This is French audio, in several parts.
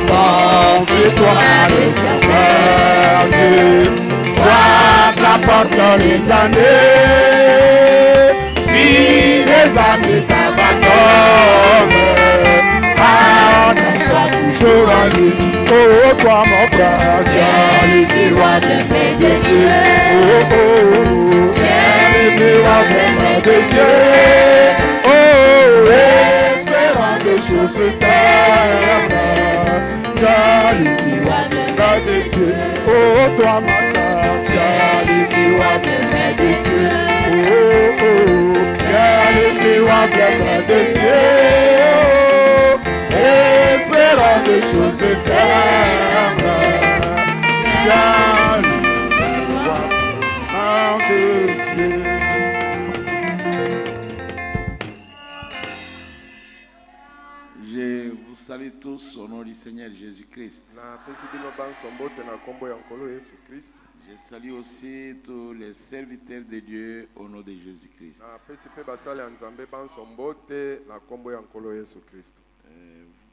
confie-toi à l'Éternel. Quoi qu'apportent les années, si les années t'abandonnent, attache-toi toujours à lui. Oh, toi mon frère, tiens le miroir des mains de Dieu. Oh, oh, oh, tiens le miroir des mains de Dieu. Oh, espérant des choses éternelles, tiens le miroir des mains de Dieu. Oh, toi ma soeur, tiens le miroir des mains de Dieu. Oh, oh, tiens le miroir des mains de Dieu. Espérant des choses éternelles, tiens le miroir de Dieu. Je vous salue tous au nom du Seigneur Jésus-Christ. Je salue aussi tous les serviteurs de Dieu au nom de Jésus-Christ.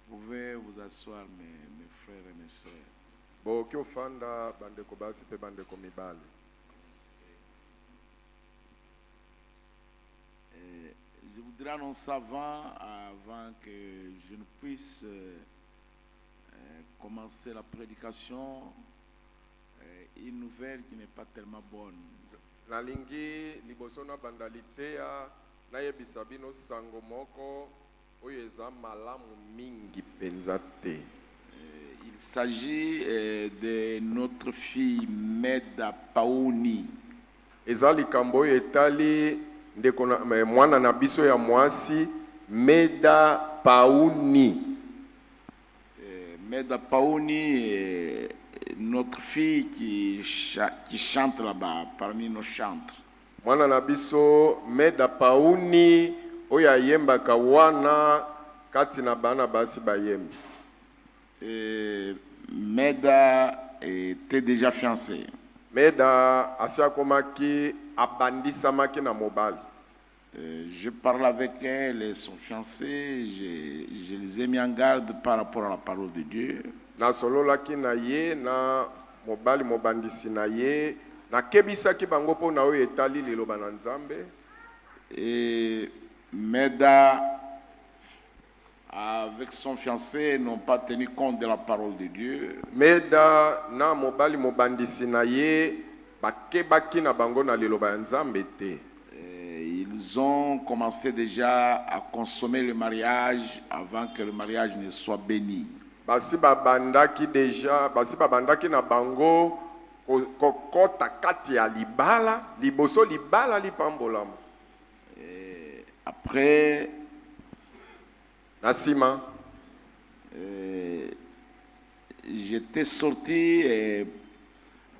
Vous pouvez vous asseoir, mes frères et mes sœurs. Je voudrais annoncer avant que je ne puisse commencer la prédication, une nouvelle qui n'est pas tellement bonne. Il s'agit de notre fille Meda Paouni. Mwana na biso ya mwasi Meda Paouni. Meda Paouni, notre fille qui chante là-bas parmi nos chantres. Mwana na biso Meda Paouni oya yemba kawana kati na bana basi bayembi. Meda était déjà fiancée. Meda asiakomaki abandisamaki na mobali. Je parle avec elle et son fiancé, je les ai mis en garde par rapport à la parole de Dieu. Na sololaki na ye na mobali mobandisi na ye na kebisaki bango po na oyo etali liloba na Nzambe. Et Meda avec son fiancé n'ont pas tenu compte de la parole de Dieu. Meda na mobali mobandisi na ye bakebaki na bango na liloba ya Nzambe te. Ils ont commencé déjà à consommer le mariage avant que le mariage ne soit béni. Basi babandaki na bango kokota kati ya libala liboso libala lipambolama. Après Nassima, j'étais sorti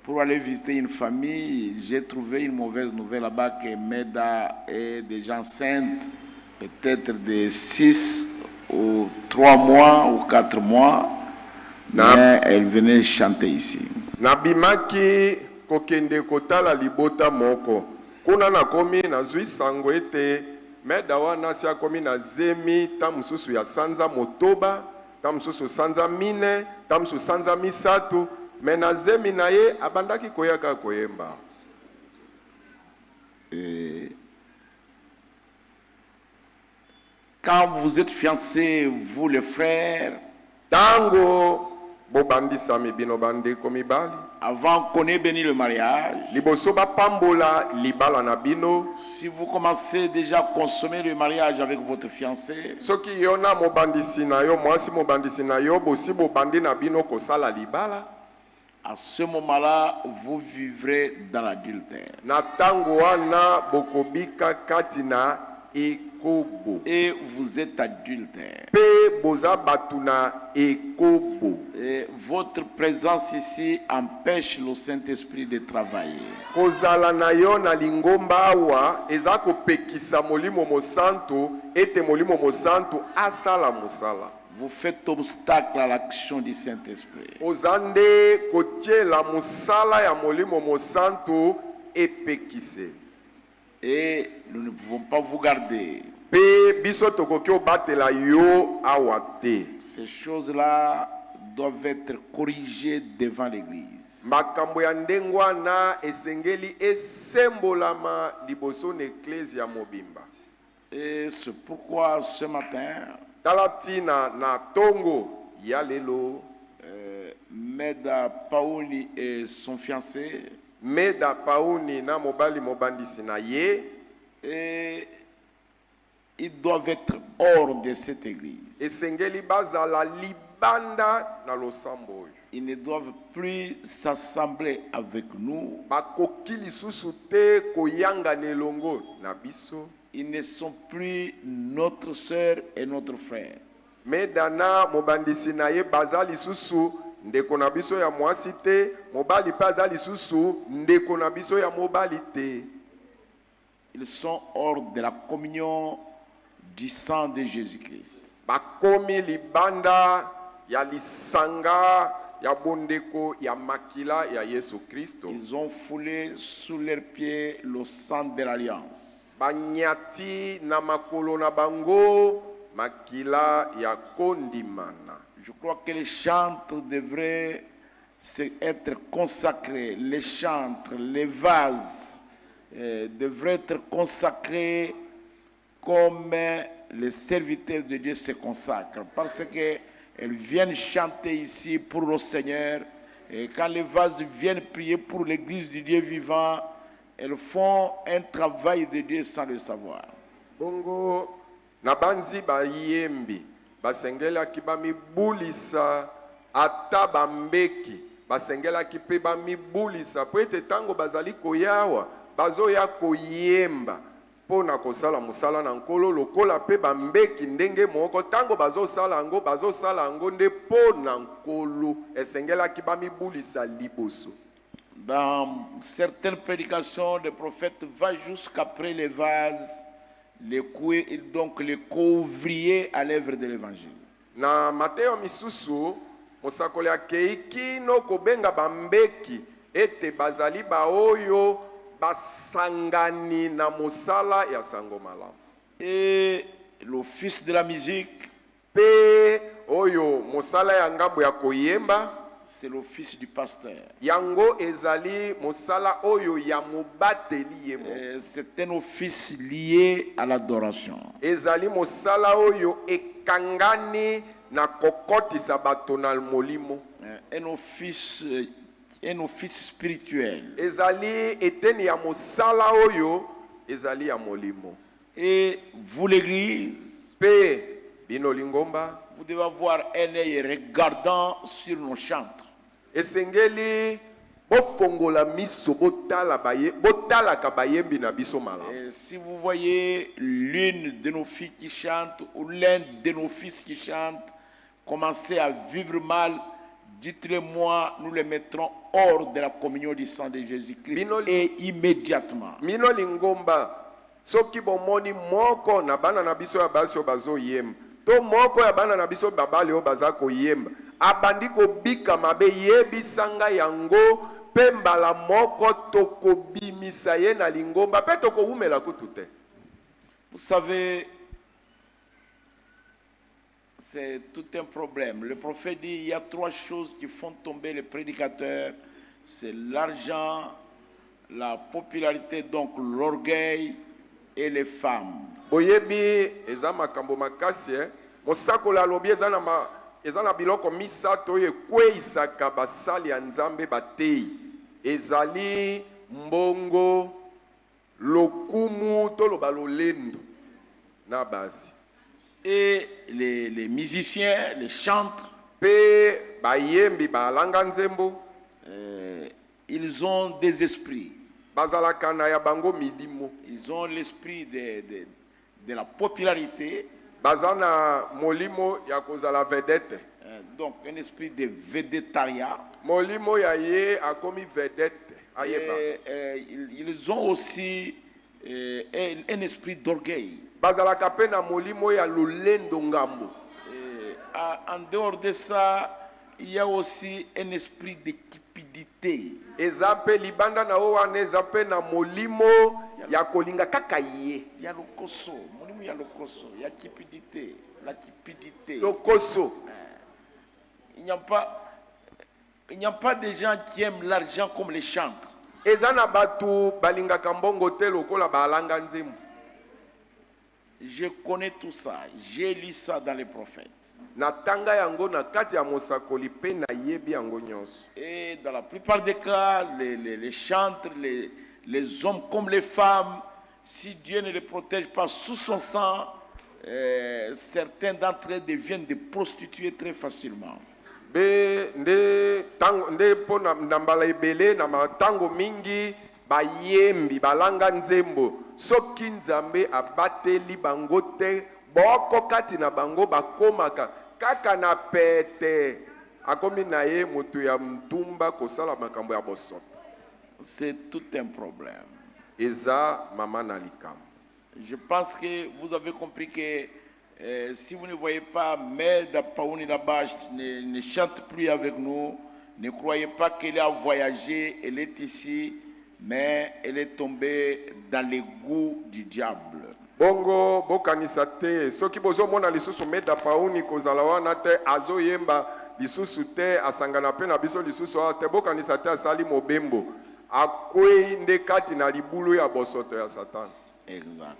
pour aller visiter une famille. J'ai trouvé une mauvaise nouvelle là-bas que Meda est déjà enceinte, peut-être de 6 ou 3 mois ou 4 mois. Mais elle venait chanter ici. Nabimaki kokende kotala libota moko. Kuna na komi na zui sango ete Meda wana sia komi na zemi tamususu ya sanza motoba, tamususu sanza mine, tamususu sanza misatu, mena zemi na ye abandaki koyaka koyemba. Quand vous êtes fiancés, vous les frères, tango bobandisa mibino bande komibali. Avant qu'on ait béni le mariage, si vous commencez déjà à consommer le mariage avec votre fiancé, à ce moment-là, vous vivrez dans l'adultère. Et vous êtes adultère. Et votre présence ici empêche le Saint-Esprit de travailler. Vous faites obstacle à l'action du Saint-Esprit. Et nous ne pouvons pas vous garder. Ces choses-là doivent être corrigés devant l'Église. makambo ya ndengwa na esengeli esembolama liboso na eklezia mobimba. Et c'est pourquoi ce matin, Talatina na tongo ya lelo, Meda Paouni et son fiancé, Meda Pauni na mobali mobandisi na ye, et ils doivent être hors de cette église. esengeli bazala libanda na losambo oyo. Ils ne doivent plus s'assembler avec nous. Bakoki lisusu te koyanga na elongo na biso. Ils ne sont plus notre sœur et notre frère. Medana mobandisi na ye baza lisusu ndeko na biso ya mwasi te, mobali pe aza lisusu ndeko na biso ya mobali te. Ils sont hors de la communion du sang de Jésus-Christ. Bakomi libanda ya lisanga ya bondeko ya makila ya Yesu Kristo. Ils ont foulé sous leurs pieds le sang de l'alliance. Banyati na makolo na bango makila ya kondimana. Je crois que les chantres devraient être consacrés. Les chantres, les vases devraient être consacrés comme les serviteurs de Dieu se consacrent. Parce qu'elles viennent chanter ici pour le Seigneur. Et quand les vases viennent prier pour l'église du Dieu vivant, elles font un travail de Dieu sans le savoir. Bongo na banzi ba yembi basengelaki bamibulisa ata bambeki basengelaki pe bamibulisa po ete tango bazali koyawa bazoya koyemba pona kosala musala na nkolo lokola pe bambeki ndenge moko tango bazosala yango nde pona nkolo esengelaki bamibulisa liboso. Dans certaines prédications, le prophète va jusqu'après les vases, donc les couvriers à l'œuvre de l'évangile. Na Mateo misusu mosakoli akei kino kobenga bambeki ete bazali baoyo basangani na mosala ya sango malamu. Et l'office de la musique, Pe oyo mosala ya ngambo ya koyemba, c'est l'office du pasteur. yango ezali mosala oyo ya mobateli yemo. C'est un office lié à l'adoration. Ezali mosala oyo ekangani na kokotisa bato na molimo. Un office spirituel. Ezali eteni ya mosala oyo ezali ya molimo. Et vous, l'église, Pe bino lingomba, vous devez avoir un œil regardant sur nos chantres. esengeli bofongola miso botalaka bayembi na biso malamu. Et si vous voyez l'une de nos filles qui chante ou l'un de nos fils qui chante commencer à vivre mal, dites-le moi, nous les mettrons hors de la communion du sang de Jésus-Christ et immédiatement. Mino lingomba, soki bomoni moko na bana na biso ya basi oyo bazoyemba to moko ya bana na biso babali oyo baza koyemba abandi kobika mabe yebisanga yango pe mbala moko tokobimisa ye na lingomba pe tokowumela kutu te. Vous savez, c'est tout un problème. Le prophète dit il y a trois choses qui font tomber les prédicateurs. C'est l'argent, la popularité, donc l'orgueil et les femmes. Boyebi eza makambo makasi mosakoli alobi eza na biloko misato oyo ekweisaka basali ya nzambe batei. Ezali mbongo, lokumu toloba lolendo na basi. Et les musiciens, les chantres, Pe bayembi balanga nzembo ils ont des esprits. bazalaka na ya bango milimo. Ils ont l'esprit de la popularité, Bazana molimo ya kozala vedette. donc un esprit de védétariat. Molimo ya ye akomi vedette. Ayeba. Ils ont aussi un esprit d'orgueil. Bazalaka pe na molimo ya lolendo ngambo. En dehors de ça, il y a aussi un esprit de cupidité. Eza pe libanda na o wana eza pe na molimo ya kolinga kaka ye. Il y a le koso, il y a le koso, il y a cupidité, la cupidité. Lokoso. Il n'y a pas de gens qui aiment l'argent comme les chantres. eza na batu balingaka mbongo te lokola balanga nzembo. Je connais tout ça. J'ai lu ça dans les prophètes. Natanga yango na kati ya mosakoli pe na yebi yango nyonso. Et dans la plupart des cas, les chantres, les hommes comme les femmes, si Dieu ne les protège pas sous son sang, certains d'entre eux deviennent des prostituées très facilement. Be nde po na mbala ebele na matango mingi bayembi balanga nzembo soki nzambe abateli bango te boko kati na bango bakomaka kaka na pete akomi na ye moto ya mtumba kosala makambo ya bosoto. C'est tout un problème. Eza mama na likambo. Je pense que vous avez compris que si vous ne voyez pas Meda Paouni là-bas ne chante plus avec nous, ne croyez pas qu'elle a voyagé, elle est ici, mais elle est tombée dans les goûts du diable. Bongo bokanisa te soki bozo mona lisusu Meda Paouni kozala wana te azoyemba lisusu te asangana pe na biso lisusu te bokanisa te asali mobembo akwei nde kati na libulu ya bosoto ya Satan. Exact.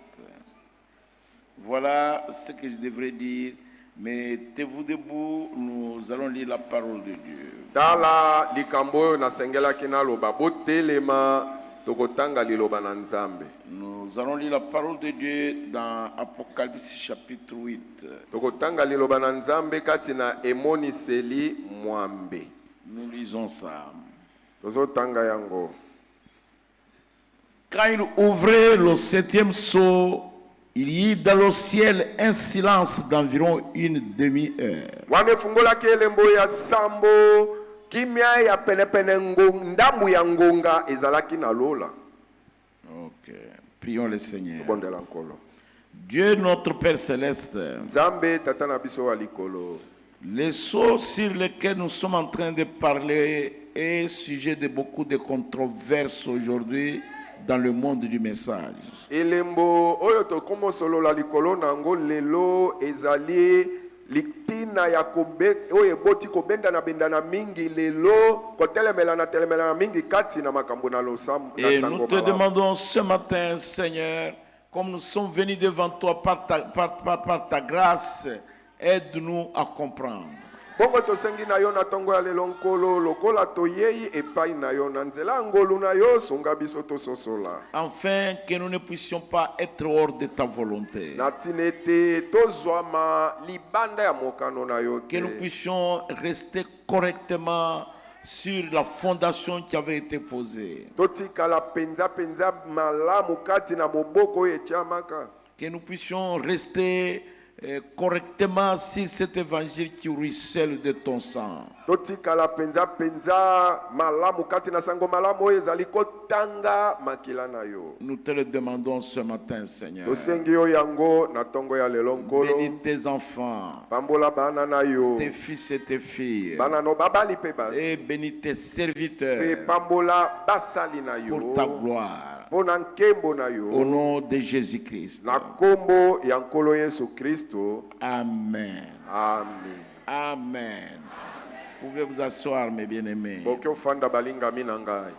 Voilà ce que je devrais dire. Mettez-vous debout, nous allons lire la parole de Dieu. Tala likambo na sengela kina loba botelema tokotanga liloba na Nzambe. Nous allons lire la parole de Dieu dans Apocalypse chapitre 8. Tokotanga liloba na Nzambe kati na emoniseli mwambe. Nous lisons ça. Tozotanga yango. Quand il ouvrait le 7e sceau, il y eut dans le ciel un silence d'environ une demi-heure. Wamefungola kelembo ya sambo kimya ya penepene ndambu ya ngonga ezalaki na lola. Ok, prions le Seigneur. Bondela nkolo. Dieu notre Père céleste, Nzambe tata na biso wa likolo. les sceaux sur lesquels nous sommes en train de parler est sujet de beaucoup de controverses aujourd'hui dans le monde du message. Elembo oyo tokomo solo la likolo nango lelo ezali liktina ya kobe oyo boti kobenda na bendana mingi lelo kotelemela na mingi kati na makambo na losam na Et sango. nous te demandons ce matin, Seigneur, comme nous sommes venus devant toi par ta grâce, aide-nous à comprendre. Bongo tosengi na yo na tongo ya lelo nkolo lokola toyei epai na yo na nzela ngolu na yo sunga biso tososola. Afin que nous ne puissions pas être hors de ta volonté. Na tinete tozwama libanda ya mokano na yo Que nous te. puissions rester correctement sur la fondation qui avait été posée. Totikala penza malamu kati na moboko oyo etiamaka. Que nous puissions rester correctement sur cet évangile qui ruisselle de ton sang. Totikala penza malamu kati na sango malamu oyo ezali kotanga makila na yo. Nous te le demandons ce matin, Seigneur. Tosengi yo yango na tongo ya lelo nkolo. Bénis tes enfants, Pambola bana na yo. tes fils et tes filles. Bana no babali pe basi. Et bénis tes Pe serviteurs pambola basali na yo. pour ta gloire. Pona nkembo na yo. Au nom de Jésus-Christ. Na kombo ya nkolo Yesu Kristo. Amen. Amen. Amen. Vous pouvez vous asseoir, mes bien-aimés. Boke ofanda balinga mina ngai.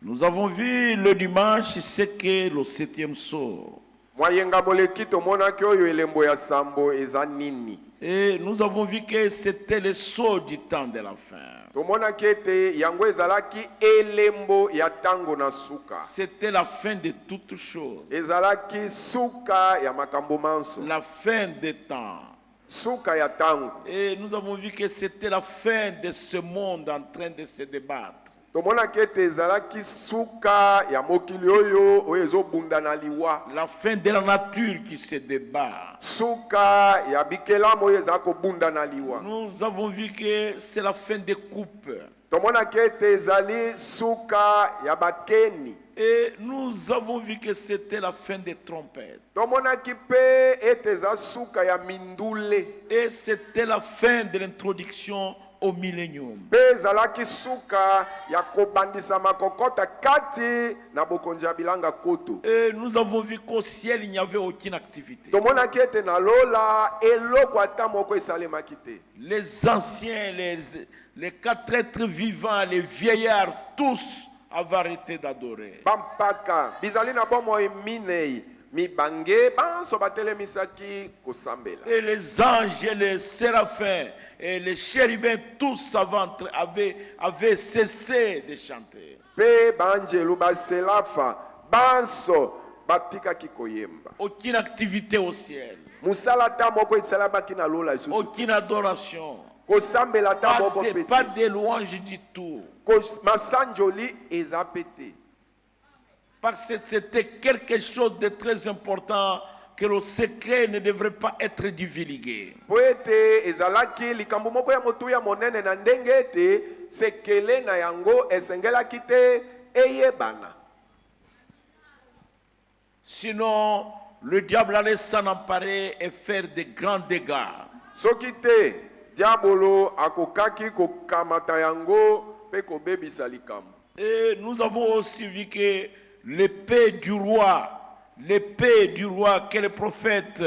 Nous avons vu le dimanche ce qu'est le 7e sceau. Mwayenga moleki tomonaki oyo elembo ya sambo eza nini. Et nous avons vu que c'était le sceau du temps de la fin. Tomonaki ete yango ezalaki elembo ya tango na suka. C'était la fin de toutes choses. Ezalaki suka ya makambo manso. La fin des temps. Suka ya tango. Et nous avons vu que c'était la fin de ce monde en train de se débattre. Tomonaki ete ezalaki suka ya mokili oyo ezobunda na liwa. La fin de la nature qui se débat. Suka ya bikelamu oyo ezako bunda na liwa. Nous avons vu que c'est la fin des coupes. Tomonaki ete ezali suka ya bakeni. Et nous avons vu que c'était la fin des trompettes. Tomonaki pe ete eza suka ya mindule. Et c'était la fin de l'introduction au millénium. Pe ezalaki suka ya kobandisa makokota kati na bokonzi ya bilanga kutu. Et nous avons vu qu'au ciel, il n'y avait aucune activité. Tomonaki ete na lola eloko ata moko esalemaki te. Les anciens, les quatre êtres vivants, les vieillards, tous avaient arrêté d'adorer. Bampaka bizali na bomo eminei mibange banso batelemisaki kosambela. Et les anges et les séraphins et les chérubins, tous avaient cessé de chanter. Pe banjelu baselafa banso batikaki koyemba. Aucune activité au ciel. Musala ta moko esalamaki na lola isusu. Aucune adoration. Kosambela ta moko pete. Pas de louange du tout. Masanjoli ezapete. Parce que c'était quelque chose de très important que le secret ne devrait pas être divulgué. Poete ezalaki likambo moko ya motu ya monene na ndenge ete sekele na yango esengelaki te eyebana. Sinon, le diable allait s'en emparer et faire de grands dégâts. Soki te diabolo akokaki kokamata yango pe kobebisa likambo. Et nous avons aussi vu que l'épée du roi que le prophète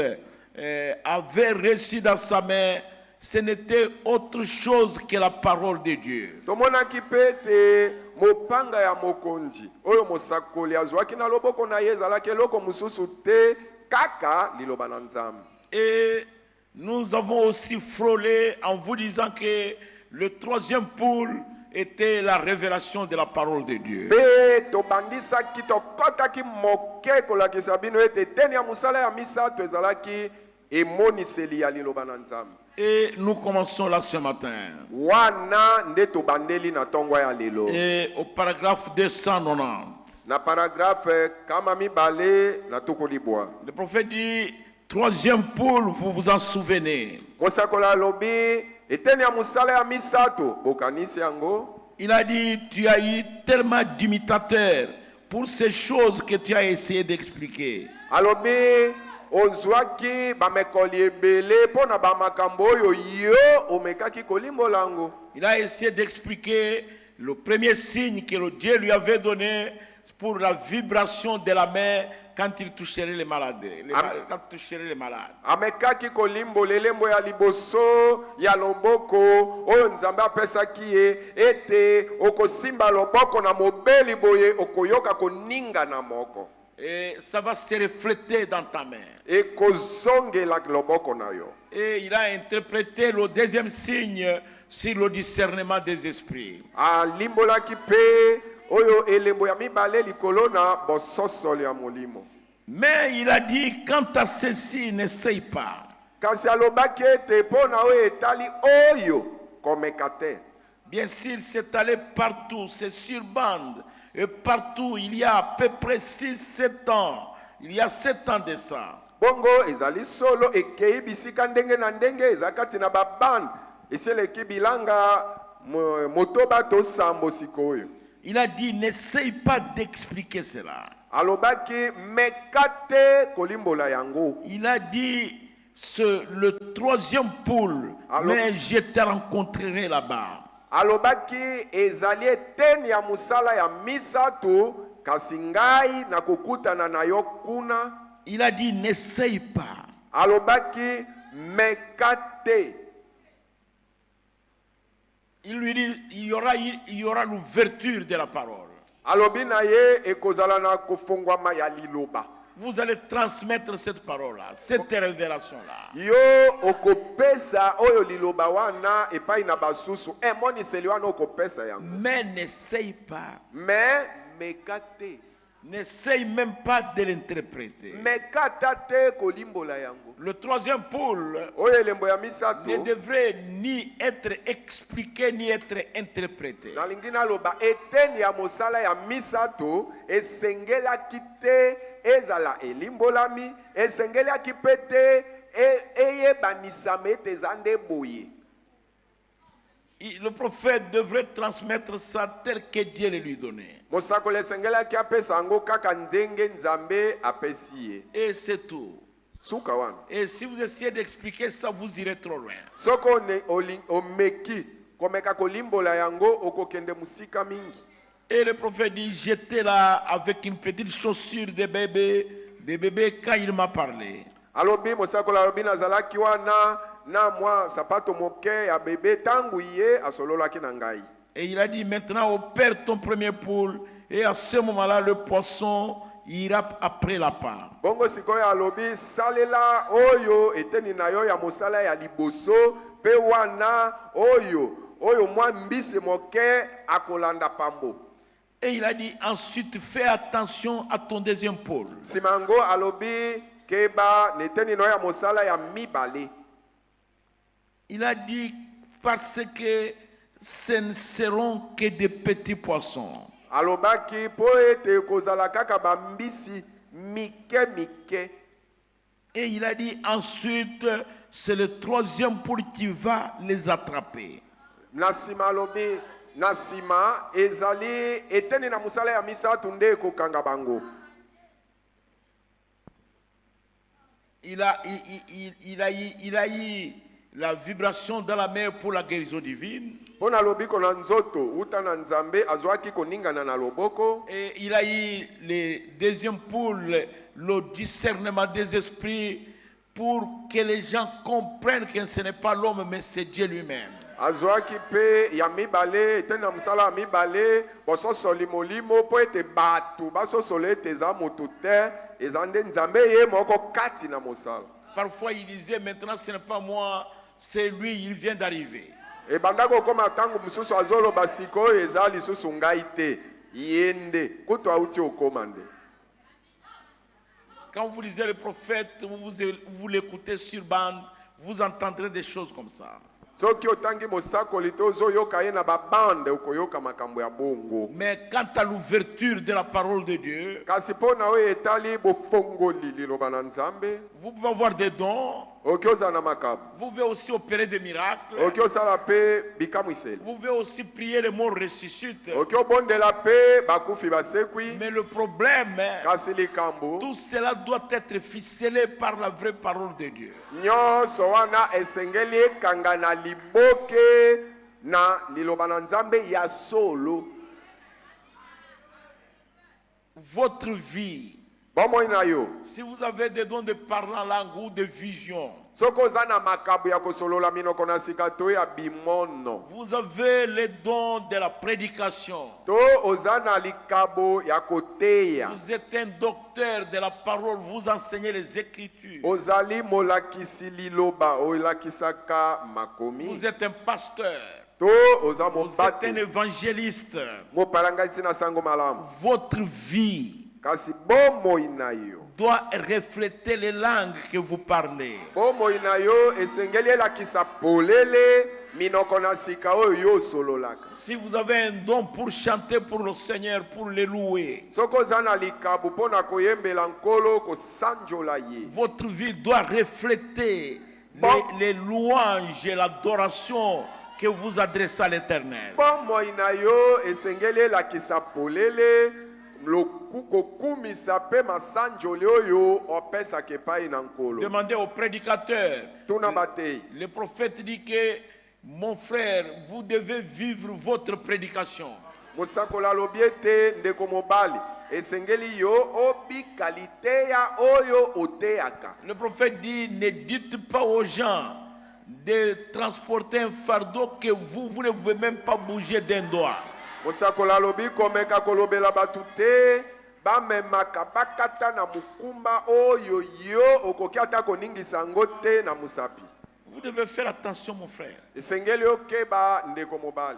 avait reçu dans sa main, ce n'était autre chose que la parole de Dieu. Tomonaki pete mopanga ya mokonzi oyo mosakoli azwaki na loboko na ye ezalaki eloko mosusu te kaka liloba na Nzambe. Et nous avons aussi frôlé en vous disant que le troisième poule était la révélation de la parole de Dieu. Pe tobandisaki tokotaki moke kolakisa bino ete teni ya musala ya misato ezalaki emoniseli ya liloba na Nzambe. Et nous commençons là ce matin. Wana nde tobandeli na tongwa ya lelo. Et au paragraphe 290. Na paragraphe kama mibale na tukolibwa. Le prophète dit, troisième poule, vous vous en souvenez. Mosakola lobi eteni ya musala ya misato bokanisi yango. Il a dit, tu as eu tellement d'imitateurs pour ces choses que tu as essayé d'expliquer. Alobi ozwaki bamekoli ebele pona bamakambo oyo yo omekaki kolimbolango. Il a essayé d'expliquer le premier signe que le Dieu lui avait donné pour la vibration de la main quand il toucherait les malades. Quand il toucherait les malades. Amekaki kolimbola elembo ya liboso ya loboko oyo Nzambe apesaki ye ete okosimba loboko na mobeli boye okoyoka koninga na moko. Et ça va se refléter dans ta main. Et kozongela loboko na yo. Et il a interprété le deuxième signe sur le discernement des esprits. Limbolaki pe oyo elembo ya mibale likolo na bososolo ya molimo. Mais il a dit, quant à ceci, n'essaye pas. Kasi alobaki ete pona oyo etali oyo komekate. Bien sûr, c'est allé partout, c'est sur bande. Et partout, il y a à peu près 6-7 ans. Il y a 7 ans de ça. Bongo ezali solo ekei bisika ndenge na ndenge ezakati na baband. Eseleki bilanga motoba to sambo sikoyo. Il a dit, n'essaye pas d'expliquer cela. Alobaki mekate kolimbola yango. Il a dit, le troisième poule, mais je te rencontrerai là-bas. Alobaki ezali eteni ya musala ya misato kasi ngai na kokutana na yo kuna. Il a dit, n'essaye pas. Alobaki mekate. Il lui dit, il y aura l'ouverture de la parole. Alobi na ye ekozala na kofongwama ya liloba. Vous allez transmettre cette parole-là, cette révélation-là. Yo okopesa oyo liloba wana epai na basusu emoniseli wana okopesa yango. Mais n'essaye pas. Mais mekate. N'essaye même pas de l'interpréter. Mekata te kolimbola yango. Le troisième poule oyo elembo ya misato ne devrait ni être expliqué ni être interprété. Na lingina loba eteni ya mosala ya misato esengelaki te ezala elimbolami esengelaki pete eyebanisama ete eza nde boye. Le prophète devrait transmettre ça tel que Dieu le lui donnait. Mosakoli esengelaki apesa yango kaka ndenge Nzambe apesi ye. Et c'est tout. Suka wana. Et si vous essayez d'expliquer ça, vous irez trop loin. Soko omeki komeka kolimbola yango okokende musika mingi. Et le prophète dit, j'étais là avec une petite chaussure de bébé quand il m'a parlé. Alobi mosakoli alobi nazalaki wana na mwa sapato moke ya bébé tangu ye asololaki na ngai. Et il a dit, maintenant opère ton premier poule. Et à ce moment-là, le poisson ira après la part. Bongo sikoyo alobi salela oyo eteni na yo ya mosala ya liboso pe wana oyo mwa mbisi moke akolanda pambo. Et il a dit, ensuite fais attention à ton deuxième pôle. Simango alobi keba neteni no ya mosala ya mibale. Il a dit, parce que ce ne seront que des petits poissons. Alobaki po ete kozala kaka bambisi mike. Et il a dit, ensuite, c'est le troisième poule qui va les attraper. Nasima alobi nasima ezali eteni na musala ya misatu nde kokanga bango. Il a eu la vibration dans la mer pour la guérison divine. Pona lobi kona nzoto uta na nzambe azwaki koningana na loboko. Et il a eu le deuxième poule, le discernement des esprits, pour que les gens comprennent que ce n'est pas l'homme mais c'est Dieu lui-même. Azwaki pe ya mibale etena musala mibale boso solimolimo po ete batu baso solete za moto te ezande nzambe ye moko kati na mosala. Parfois il disait, maintenant ce n'est pas moi, c'est lui, il vient d'arriver. E bandako koma tangu mususu azolo basiko eza lisusu ngai te yende kuto auti okomande. Quand vous lisez le prophète, vous l'écoutez sur bande, vous entendrez des choses comme ça. Soki otangi mosakoli tozo yoka ye na babande ukoyoka makambo ya bongo. Mais quant à l'ouverture de la parole de Dieu, Kasi pona oyo etali bofongoli liloba na nzambe. vous pouvez avoir des dons, Oki oza na makabo. vous pouvez aussi opérer des miracles, Oki osala pe bikamwiseli. vous pouvez aussi prier les morts ressuscitent. Oki obondela pe bakufi basekwi. Mais le problème, Kasi likambo. tout cela doit être ficelé par la vraie parole de Dieu. Nyonso wana esengeli ekanga na liboke na liloba na nzambe ya solo. Votre vie, Bomoi na yo. si vous avez des dons de parler en langue ou de vision, Soko oza na makabo ya kosolola minoko na sika to ya bimono. vous avez les dons de la prédication, To oza na likabo ya koteya. vous êtes un docteur de la parole, vous enseignez les Écritures, Ozali molakisi liloba olakisaka makomi. vous êtes un pasteur, To oza vous êtes un mobate. évangéliste, Mopalangaisi na sango malamu. votre vie Kasi bomoi na yo. doit refléter les langues que vous parlez. Bomoi na yo esengeli elakisa polele minoko na sika oyo yo sololaka. Si vous avez un don pour chanter pour le Seigneur, pour le louer, Soko oza na likabu mpona koyembela nkolo kosanjola ye. votre vie doit refléter Bon. les louanges et l'adoration que vous adressez à l'Éternel. Bomoi na yo esengeli elakisa polele kokumisa pe masanjoli oyo opesaka epai na nkolo. Demandez au prédicateur. Tuna batei. Le prophète dit que, mon frère, vous devez vivre votre prédication. Mosakoli alobi ete ndeko mobali esengeli yo obika liteya oyo oteyaka. Le prophète dit, ne dites pas aux gens de transporter un fardeau que vous ne pouvez même pas bouger d'un doigt. Mosakoli alobi komeka kolobela batu te bamemaka bakata na mukumba oyo yo okoki ata koningisa yango te na musapi. Vous devez faire attention, mon frère. Esengeli okeba ndeko mobali.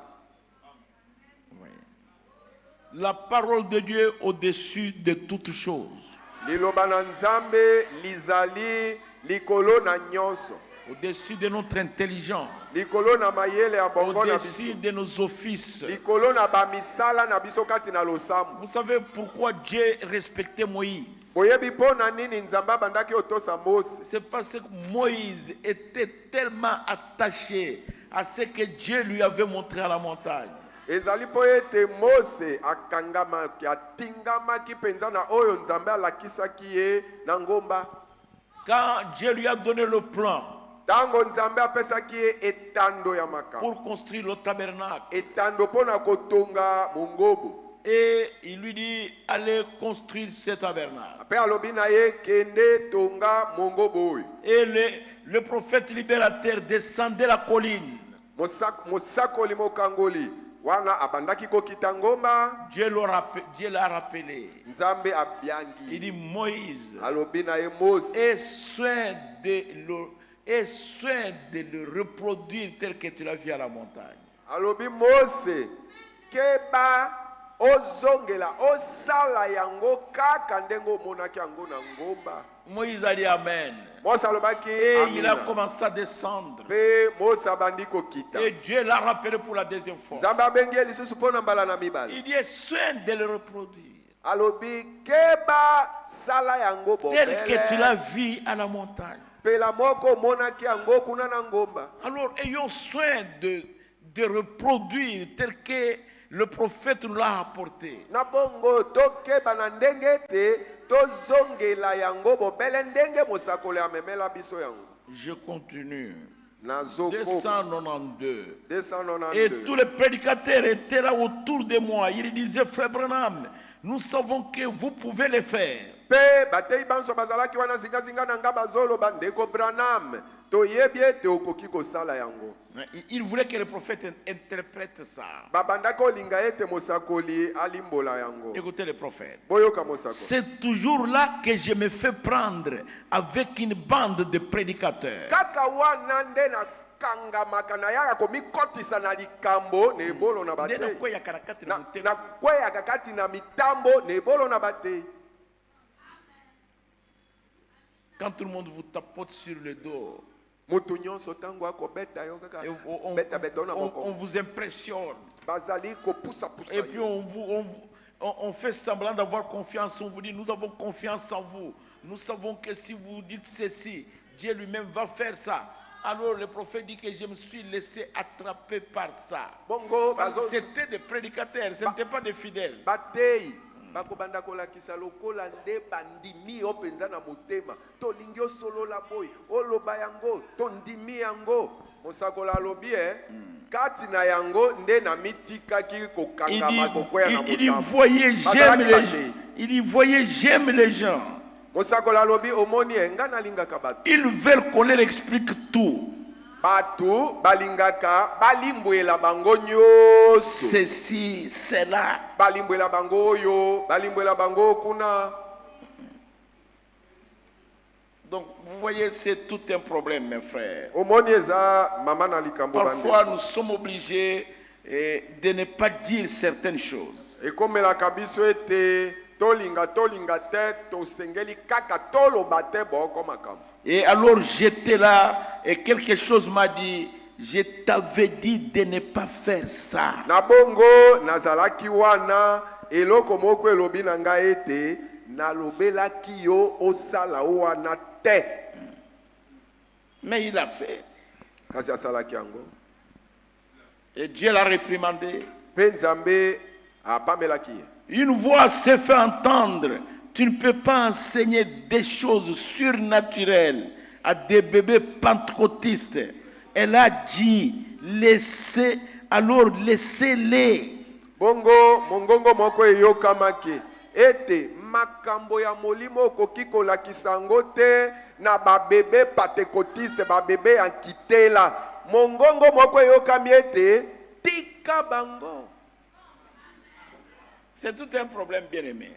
Oui. La parole de Dieu au-dessus de toutes choses. Liloba na nzambe lizali likolo na nyonso. Au-dessus de notre intelligence. Likolo na mayele ya bongo na Au-dessus biso. de nos offices. Likolo na bamisala na biso kati na losambo. Vous savez pourquoi Dieu respectait Moïse? Boyebi pona nini nzambe abandaki otosa Mose. C'est parce que Moïse était tellement attaché à ce que Dieu lui avait montré à la montagne. Ezali po ete Mose akangamaki atingamaki penza na oyo nzambe alakisaki ye na ngomba. Quand Dieu lui a donné le plan, Tango nzambe apesaki ye etando ya makambo. pour construire le tabernacle. Etando pona kotonga mongobo. Et il lui dit, allez construire ce tabernacle. Ape alobi na ye kende tonga mongobo oyo. Et le prophète libérateur descendait la colline. Mosakoli mokangoli wana abandaki kokita ngomba. Dieu l'a rappelé. Nzambe abiangi. Il dit, Moïse, Alobi na ye Mose. aie soin de le reproduire tel que tu l'as vu à la montagne. Alobi Mose keba ozongela osala yango kaka ndengo monaki yango na ngomba. Moïse a dit Amen. Mose alobaki Et il a amina. commencé à descendre. Pe Mose abandi kokita. Et Dieu l'a rappelé pour la deuxième fois. Nzambe abengi lisusu pona mbala na mibale. Il dit, aie soin de le reproduire Alobi keba sala yango tel que tu bobele. l'as vu à la montagne. Pela moko monaki yango kuna na ngomba. Alors, ayons soin de reproduire tel que le prophète nous l'a apporté. Na bongo tokeba na ndenge te tozongela yango bobele ndenge mosakoli amemela biso yango. Je continue. Nazoko 292. 292. Et tous les prédicateurs étaient là autour de moi. Ils disaient, Frère Branham, nous savons que vous pouvez le faire. Pe batei banso bazalaki wana zinga na nga bazoloba ndeko Branham toyebi ete okoki kosala yango. Il voulait que le prophète interprète ça. Babandaki olinga ete mosakoli alimbola yango. Écoutez le prophète. Boyoka mosakoli. C'est toujours là que je me fais prendre avec une bande de prédicateurs. Kaka wana nde na kangamaka na yaka komikotisa na likambo na ebolo na batei. Na kweyaka kati na mitambo na ebolo na batei. Quand tout le monde vous tapote sur le dos, Mutu nyonso tango akobeta yo kaka et beta beta na on boko. vous impressionne. Bazali kopusa pusa. Et puis on fait semblant d'avoir confiance. On vous dit, nous avons confiance en vous. Nous savons que si vous dites ceci, Dieu lui-même va faire ça. Alors le prophète dit que je me suis laissé attraper par ça. Bongo Parce que bazo c'était des prédicateurs, ce n'était pas des fidèles. batei bakobanda kolakisa lokola nde bandimi yo penza na motema tolingi osolola boy oloba yango tondimi yango mosakola alobi kati na yango nde na mitikaki kokangama kokwea na Il y motambo. voyait, j'aime les gens. Il y voyait, j'aime les gens. mosakola alobi omoni nga nalingaka bato. Ils veulent qu'on leur explique tout. Bato balingaka balimbwela bango nyoso. Ceci, cela. Balimbwela bango oyo, balimbwela bango kuna. Donc, vous voyez, c'est tout un problème, mes frères. Omoni eza mama na likambo bande. Parfois, nous sommes obligés de ne pas dire certaines choses. Ekomelaka biso ete tolinga te tosengeli kaka toloba te boko makambo. Et alors, j'étais là et quelque chose m'a dit, je t'avais dit de ne pas faire ça. Na bongo nazalaki wana eloko moko elobi na ngai ete nalobelaki yo osala wana te. Mais il a fait. Kasi asalaki yango. Et Dieu l'a réprimandé. Pe Nzambe apamelaki ye. Une voix s'est fait entendre. Tu ne peux pas enseigner des choses surnaturelles à des bébés pentecôtistes. Elle a dit, laissez-les. Bongo mongongo moko eyokamaki ete makambo ya molimo okoki kolakisa yango te na babebe pentecôtiste babebe ankitela. Mongongo moko eyokami ete tika bango. C'est tout un problème, bien aimé.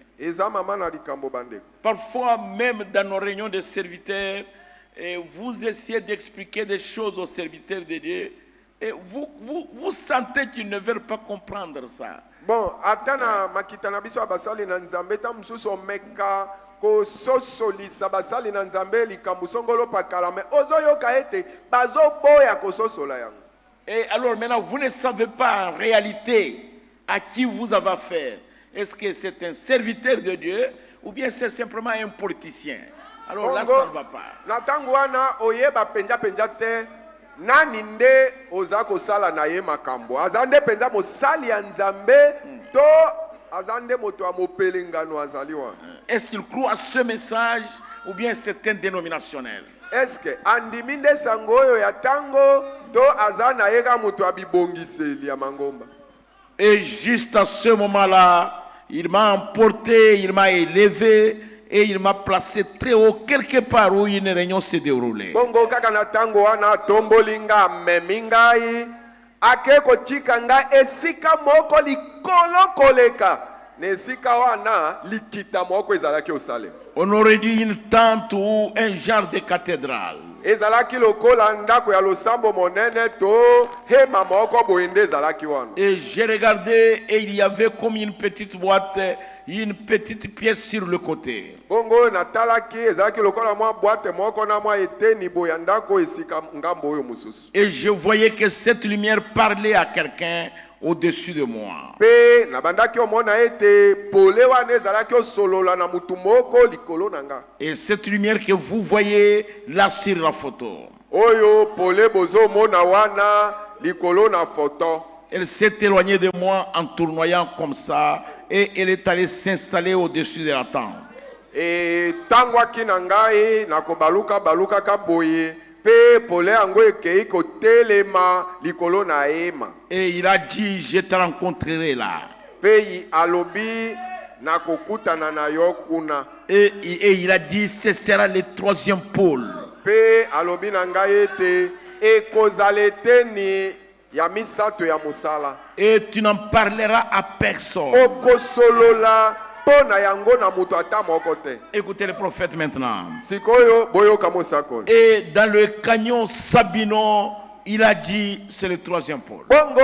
Parfois, même dans nos réunions de serviteurs, vous essayez d'expliquer des choses aux serviteurs de Dieu. Et vous sentez qu'ils ne veulent pas comprendre ça. Bon, atana makitana biso abasali na nzambe ta mususu omeka ko sosolisa basali na nzambe likambo songolo pakala mais ozoyoka ete bazoboya ko sosola yango. Et alors maintenant, vous ne savez pas en réalité à qui vous avez affaire. Est-ce que c'est un serviteur de Dieu ou bien c'est simplement un politicien? Alors là, ça ne va pas. Natangwana oyeba penja te nani nde oza kosala na ye makambo. Azande penja mosali ya nzambe to azande moto amopelengano azali wana. Est-ce qu'il croit à ce message ou bien c'est un dénominationnel? Est-ce que andimi nde sango oyo ya tango to aza na ye ka mutu abibongiseli ya mangomba? Et juste à ce moment-là, il m'a emporté, il m'a élevé et il m'a placé très haut quelque part où une réunion s'est déroulée. Bongo kaka na tango wana tombolinga memingai ake kotika nga esika moko likolo koleka na esika wana likita moko ezalaki osale. On aurait dit une tente ou un genre de cathédrale. Ezalaki lokola ndako ya losambo monene to hema moko boende ezalaki wana. Et j'ai regardé et il y avait comme une petite boîte, une petite pièce sur le côté. Bongo natalaki ezalaki lokola mwa boîte moko na mwa eteni boya ndako esika ngambo oyo mususu. Et je voyais que cette lumière parlait à quelqu'un au-dessus de moi. Pe na bandaki omona ete pole wana ezalaki osolola na mutu moko likolo nanga. Et cette lumière que vous voyez là sur la photo, Oyo pole bozo mona wana likolo na photo. elle s'est éloignée de moi en tournoyant comme ça et elle est allée s'installer au-dessus de la tente. E tangwaki na ngai na kobaluka baluka ka boye pe pole yango ekei kotelema likolo na ema. Et il a dit, je te rencontrerai là. Pe alobi na kokutana na yo kuna. Et il a dit, ce sera le troisième pôle. Pe alobi na ngai ete ekozalete ya misato ya musala. Et tu n'en parleras à personne. Okosolola pona yango na mutu ata moko te. Écoutez le prophète maintenant. Sikoyo boyoka mosakoli. Et dans le canyon Sabinon, il a dit, c'est le troisième pôle. Bongo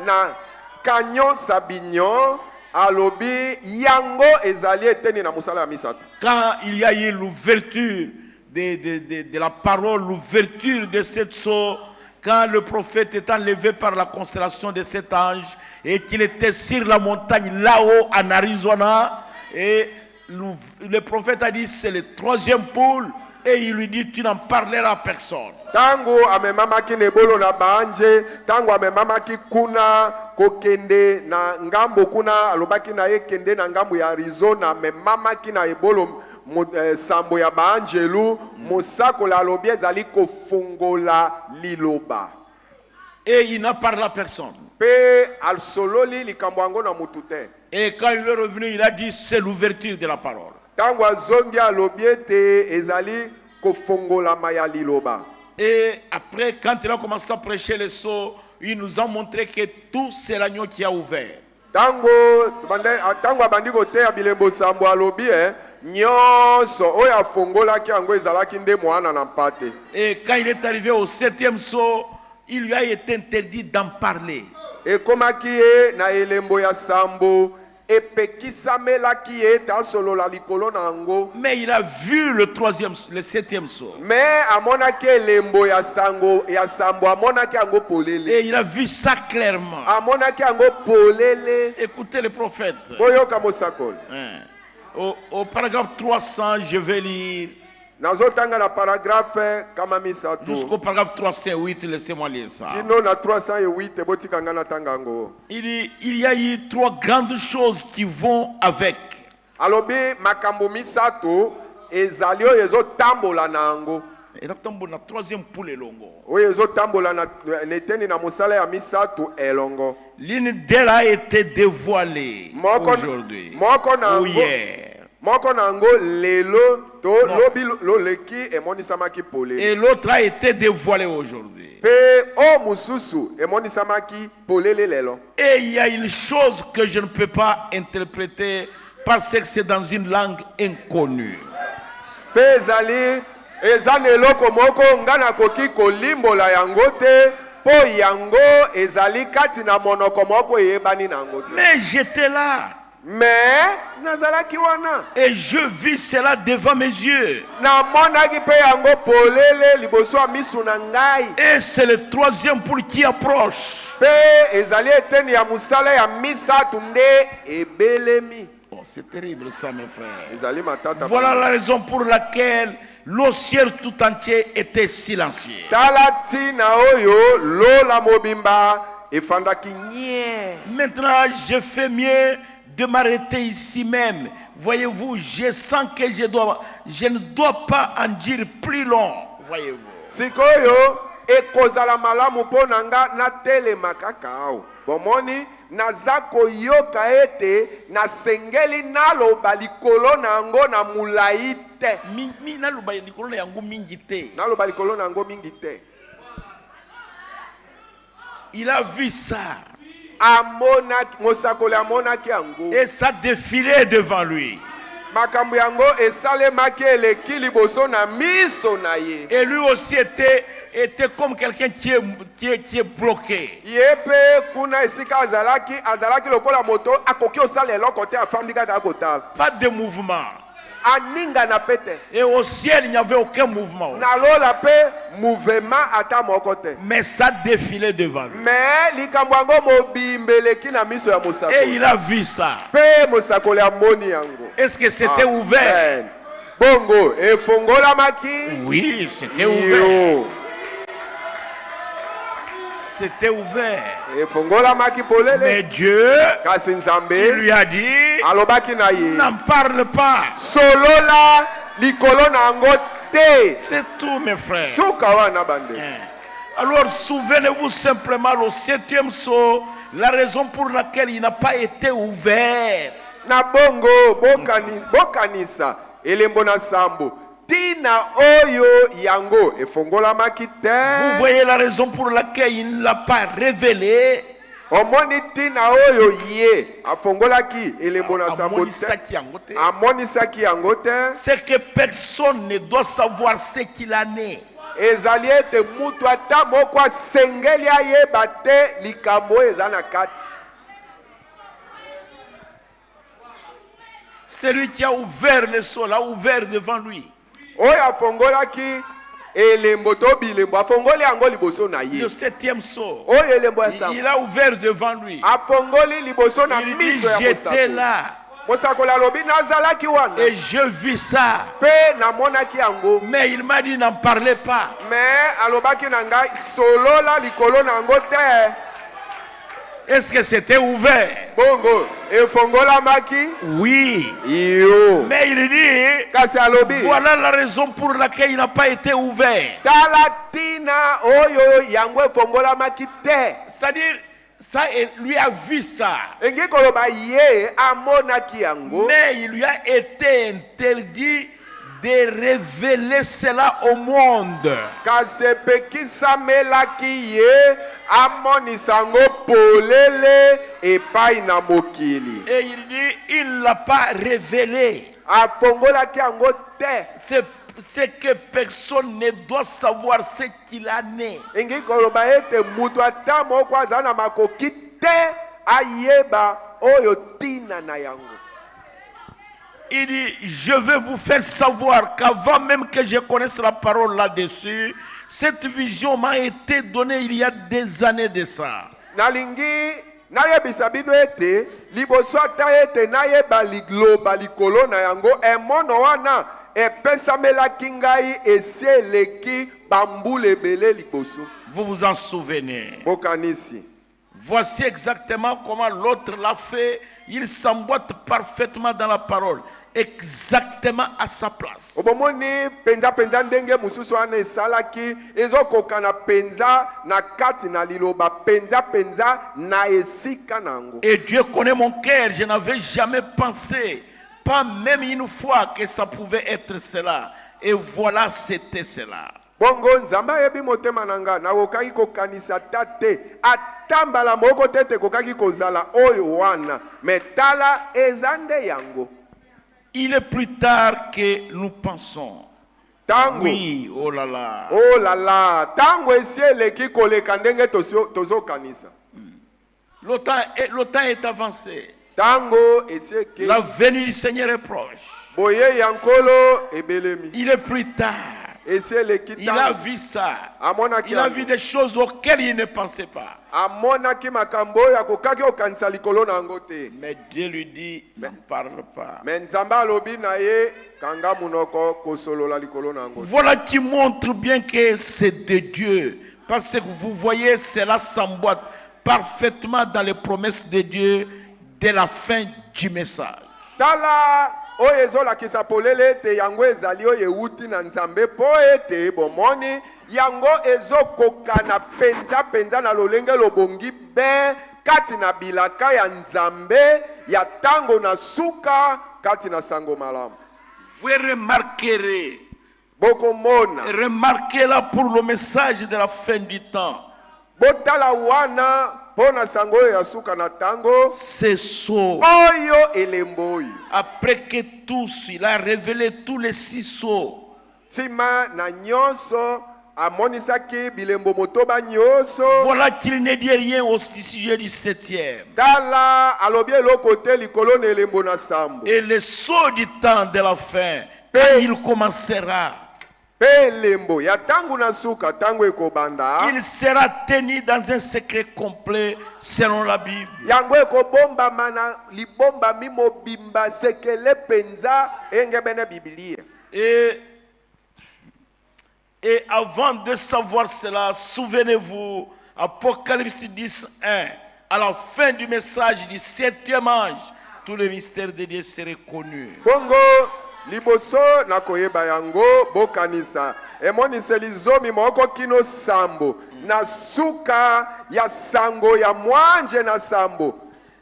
na canyon Sabignon alobi yango ezali eteni na musala ya misato. Quand il y a eu l'ouverture de la parole, l'ouverture de cette sceau, quand le prophète est enlevé par la constellation de cet ange et qu'il était sur la montagne là-haut en Arizona, et le prophète a dit c'est le troisième pôle et il lui dit tu n'en parleras à personne. Tango amemamaki nebolo na banje, tango amemamaki kuna kokende na ngambo kuna alobaki na ye kende na ngambo ya Arizona amemamaki na ebolo sambo ya baanjelu mosakola alobi ezali kofungola liloba. Et il n'a parlé à personne. Pe alsololi likambo yango na mutu te. Et quand il est revenu, il a dit c'est l'ouverture de la parole. Tango azongi alobi ete ezali kofungola maya liloba. Et après, quand il a commencé à prêcher les sceaux, il nous a montré que tout c'est l'agneau qui a ouvert. Tango abandi koteya bilembo sambo alobi nyonso oyo afungolaki yango ezalaki nde mwana na mpate. Et quand il est arrivé au 7e sceau, il lui a été interdit d'en parler. Ekomaki ye na elembo ya sambo epekisamelaki ye tasolola likolo na yango. Mais il a vu le 7e sceau. Mais amonaki elembo ya sambo amonaki yango polele. Et il a vu ça clairement. Amonaki yango polele. Écoutez le prophète. Boyoka mosakoli. Au paragraphe 300, je vais lire. Nazotanga na paragraphe kama misato. Jusqu'au paragraphe 308, laissez-moi lire ça. Kino na 308 botikanga na tangango. Il y a eu 3 grandes choses qui vont avec. Alobi makambo misato ezali oyo ezotambola na yango. Et là, la 3e poule elongo. Oyo ezotambola na neteni na mosala ya misato elongo. L'une d'elles a été dévoilée aujourd'hui ou hier. Moko nango lelo to lobi loleki emonisamaki polele. Et l'autre a été dévoilée aujourd'hui. Pe o mususu emonisamaki polele lelo. Et il y a une chose que je ne peux pas interpréter parce que c'est dans une langue inconnue. Pe zali ezane loko moko ngana koki kolimbola yango te po yango ezali kati na monoko moko yebani nango. Mais j'étais là. Mais nazalaki wana. Et je vis cela devant mes yeux. Na monaki pe yango polele liboso misu na ngai. Et c'est le 3e poule qui approche. Pe ezali eteni ya musala ya misatu nde ebelemi. Oh, c'est terrible ça mes frères. Ezali matata. Voilà la raison pour laquelle le ciel tout entier était silencieux. Talatina oyo lola mobimba efandaki nye. Maintenant je fais mieux de m'arrêter ici même. Voyez-vous, je sens que je ne dois pas en dire plus long. voyez-vous. Sikoyo ekozala malamu mpo na nga natelema kaka awa. Bomoni naza koyoka ete nasengeli naloba likolo na yango na mulai te. Naloba likolo na yango mingi te. Naloba likolo na yango mingi te. Il a vu ça. Mosakoli amonaki yango. Et ça défilait devant lui. Makambo yango esalemaki eleki liboso na miso na ye. Et lui aussi était comme quelqu'un qui est bloqué. Yepe kuna esika azalaki lokola moto akoki osala eloko te afandi kaka kotala. Pas de mouvement. Aninga na pete. Et au ciel, il n'y avait aucun mouvement. Na lola pe mouvement ata moko te. Mais ça défilait devant lui. Mais likambo yango mobimbeleki na miso ya mosakoli. Et il a vu ça. Pe mosakoli amoni yango. Est-ce que c'était ouvert? Bongo efongolamaki. Oui, c'était ouvert. C'était ouvert. Mais Dieu, il lui a dit, n'en parle pas. C'est tout, mes frères. Alors souvenez-vous simplement le 7e saut, la raison pour laquelle il n'a pas été ouvert. Na bongo bokanisa elembo na sambo. Tina oyo yango efongola makite. Vous voyez la raison pour laquelle il ne l'a pas révélé. Omoni tina oyo ye afongola ki elembo na sambo. Amonisaki yango te. C'est que personne ne doit savoir ce qu'il en est. Ezali ete mutu ata moko asengeli ayeba te likambo eza na kati. Celui qui a ouvert le sol a ouvert devant lui. Oya fongolaki elembo to bilembo afongoli yango liboso na ye. Le 7e saut. Oya elembo ya sambo. Il a ouvert devant lui. Afongoli liboso na miso ya mosako. J'étais là. Mosako la lobi nazalaki wana. Et je vis ça. Pe na monaki yango. Mais il m'a dit n'en parlez pas. Mais alobaki na ngai solola likolo na yango te. Est-ce que c'était ouvert? Bongo, efongola maki? Oui. Yo. Mais il dit, kasi alobi. Voilà la raison pour laquelle il n'a pas été ouvert. Talatina oyo yango efongola maki te. C'est-à-dire, ça, lui a vu ça. Engi koloba ye amonaki yango. Mais il lui a été interdit de révéler cela au monde. Kasepekisa melaki ye. Amonisango polele epai na mokili. Et il dit, il ne l'a pas révélé. Afongola ki yango te. C'est que personne ne doit savoir ce qu'il en est. Ingi koloba ete mutu ata moko aza na makoki te ayeba oyo tina na yango. Il dit, je vais vous faire savoir qu'avant même que je connaisse la parole là-dessus, cette vision m'a été donnée il y a des années de ça. Nalingi nayebisa bino ete liboso ata ete nayeba ligloba likolo na yango emono wana epesamelaki ngai esi eleki bambula ebele liboso. Vous vous en souvenez? Bokanisi. Voici exactement comment l'autre l'a fait. Il s'emboîte parfaitement dans la parole. Exactement à sa place. Obomoni penza penza ndenge mususu wana esalaki ezokoka na penza na kati na liloba penza penza na esika nango. Et Dieu connaît mon cœur, je n'avais jamais pensé, pas même une fois, que ça pouvait être cela. Et voilà, c'était cela. Bongo nzamba yebi motema nanga na kokaki kokanisa tate atambala moko tete kokaki kozala oyo wana metala ezande yango. Il est plus tard que nous pensons. Tango. Oui, oh là là. Oh là là. Tango esiele ki koleka ndenge tozo kanisa. Le temps est avancé. Tango esieke. La venue du Seigneur est proche. Boye yankolo ebelemi. Il est plus tard. Il a vu ça. Il a vu des choses auxquelles il ne pensait pas. Mais Dieu lui dit, ne parle pas. Voilà qui montre bien que c'est de Dieu. Parce que vous voyez, cela s'emboîte parfaitement dans les promesses de Dieu dès la fin du message. oyo ezolakisa polele ete yango ezali oyo ewuti na nzambe mpo ete bomoni yango ezokokana penza na lolenge lobongi be kati na bilaka ya nzambe ya tango na suka kati na sango malamu. Vous remarquerez, bokomona remarquez-la pour le message de la fin du temps. botala wana pona sango oyo ya suka na tango C'est sceaux. oyo elembo oyo. Après que tous, il a révélé tous les 6 sceaux. Nsima na nyonso amonisaki bilembo motoba nyonso. Voilà qu'il ne dit rien au sujet du 7e. Tala alobi eloko te likolo na elembo na sambo. Et le sceau du temps de la fin, quand il commencera, Pe lembo ya tangu na suka tangu ekobanda. il sera tenu dans un secret complet selon la Bible. Yango ekobomba mana libomba mimobimba sekele penza engebene Biblia. Et avant de savoir cela, souvenez-vous, Apocalypse 10:1, à la fin du message du 7e ange, tout le mystère de Dieu serait connu. Bongo liboso na koyeba yango bokanisa emoniseli zomi moko kino sambo na suka ya sango ya mwanje na sambo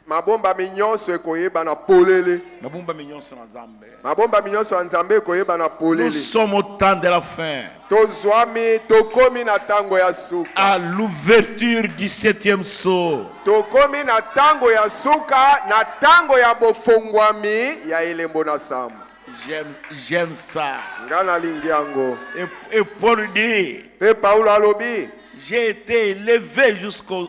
mabomba minyonso ekoyeba na polele. Mabomba minyonso na Nzambe. Mabomba minyonso ya Nzambe ekoyeba na polele. Nous sommes au temps de la fin. Tozwami tokomi na tango ya suka. À l'ouverture du 7e sceau. Tokomi na tango ya suka na tango ya bofongwami ya elembo na sambo. J'aime ça. Ngana lingi yango. Et Paul dit, Pe Paulo alobi, j'ai été élevé jusqu'au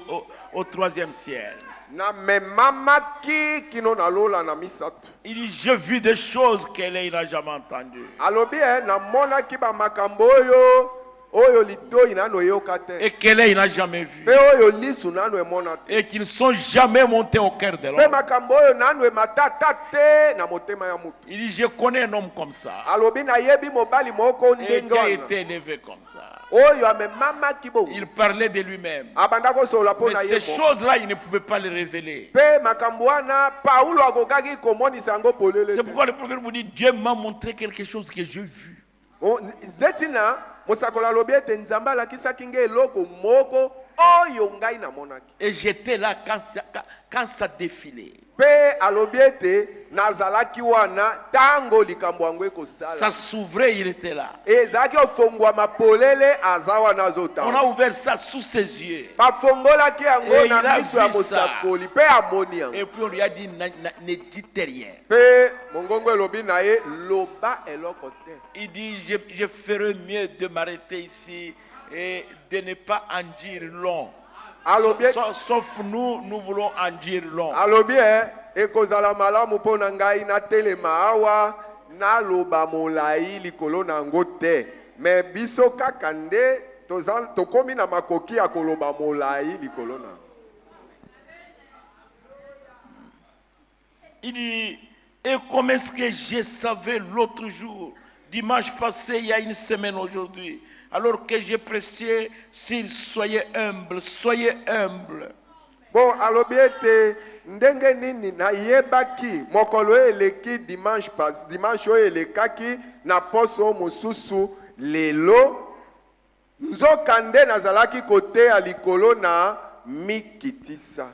3e ciel. na memamaki kino na lola na misato. Il dit, j'ai vu des choses qu'elle n'a jamais entendues. Alobi na monaki ba makambo oyo oyo litoi nano yoka te. Et qu'elle n'a jamais vu. Pe oyo lisu nano emona te. Et qui ne sont jamais montés au cœur de Pe l'homme. makambo oyo nano ematata te na motema ya mutu. Il dit, je connais un homme comme ça. Alobi na yebi mobali moko Et qui a ndenge été élevé comme ça. oyo amemamaki bo. Il parlait de lui-même. Abanda ko sola Mais pona ces yebo. choses-là, il ne pouvait pas les révéler. Pe makambo wana Paulo akokaki komonisa yango polele. C'est pourquoi le prophète vous dit, Dieu m'a montré quelque chose que j'ai vu. Detina mosakola lobi ete nzambe alakisaki nge eloko moko oyo ngai namonaki. Et j'étais là quand ça défilait. Pe alobi ete nazalaki wana tango likambo yango Ça ekosala. s'ouvrait, il était là. Ezalaki ofongwama polele aza wana On a azotanga. ouvert ça sous ses yeux. Bafongolaki yango Et il na a miso ya vu ça. mosakoli pe amoni yango. Et puis on lui a dit, ne dites rien. Pe mongongo elobi na ye loba eloko te. Il dit, je ferais mieux de m'arrêter ici et de ne pas en dire long. Sauf nous, nous voulons en dire long. Alobi ekozala malamu mpo na ngai natelema awa naloba molai likolo na yango te. Me biso kaka nde tokomi na makoki ya koloba molai likolo na. Il dit, et comme est-ce que je savais l'autre jour, dimanche passé, il y a une semaine aujourd'hui, alors que j'ai pressé, s'il soyez humble, soyez humble. Bon, alobi ete ndenge nini na yebaki mokolo eleki dimanche oyo elekaki na poso mosusu lelo nzoka nde nazalaki koteya likolo na mikitisa.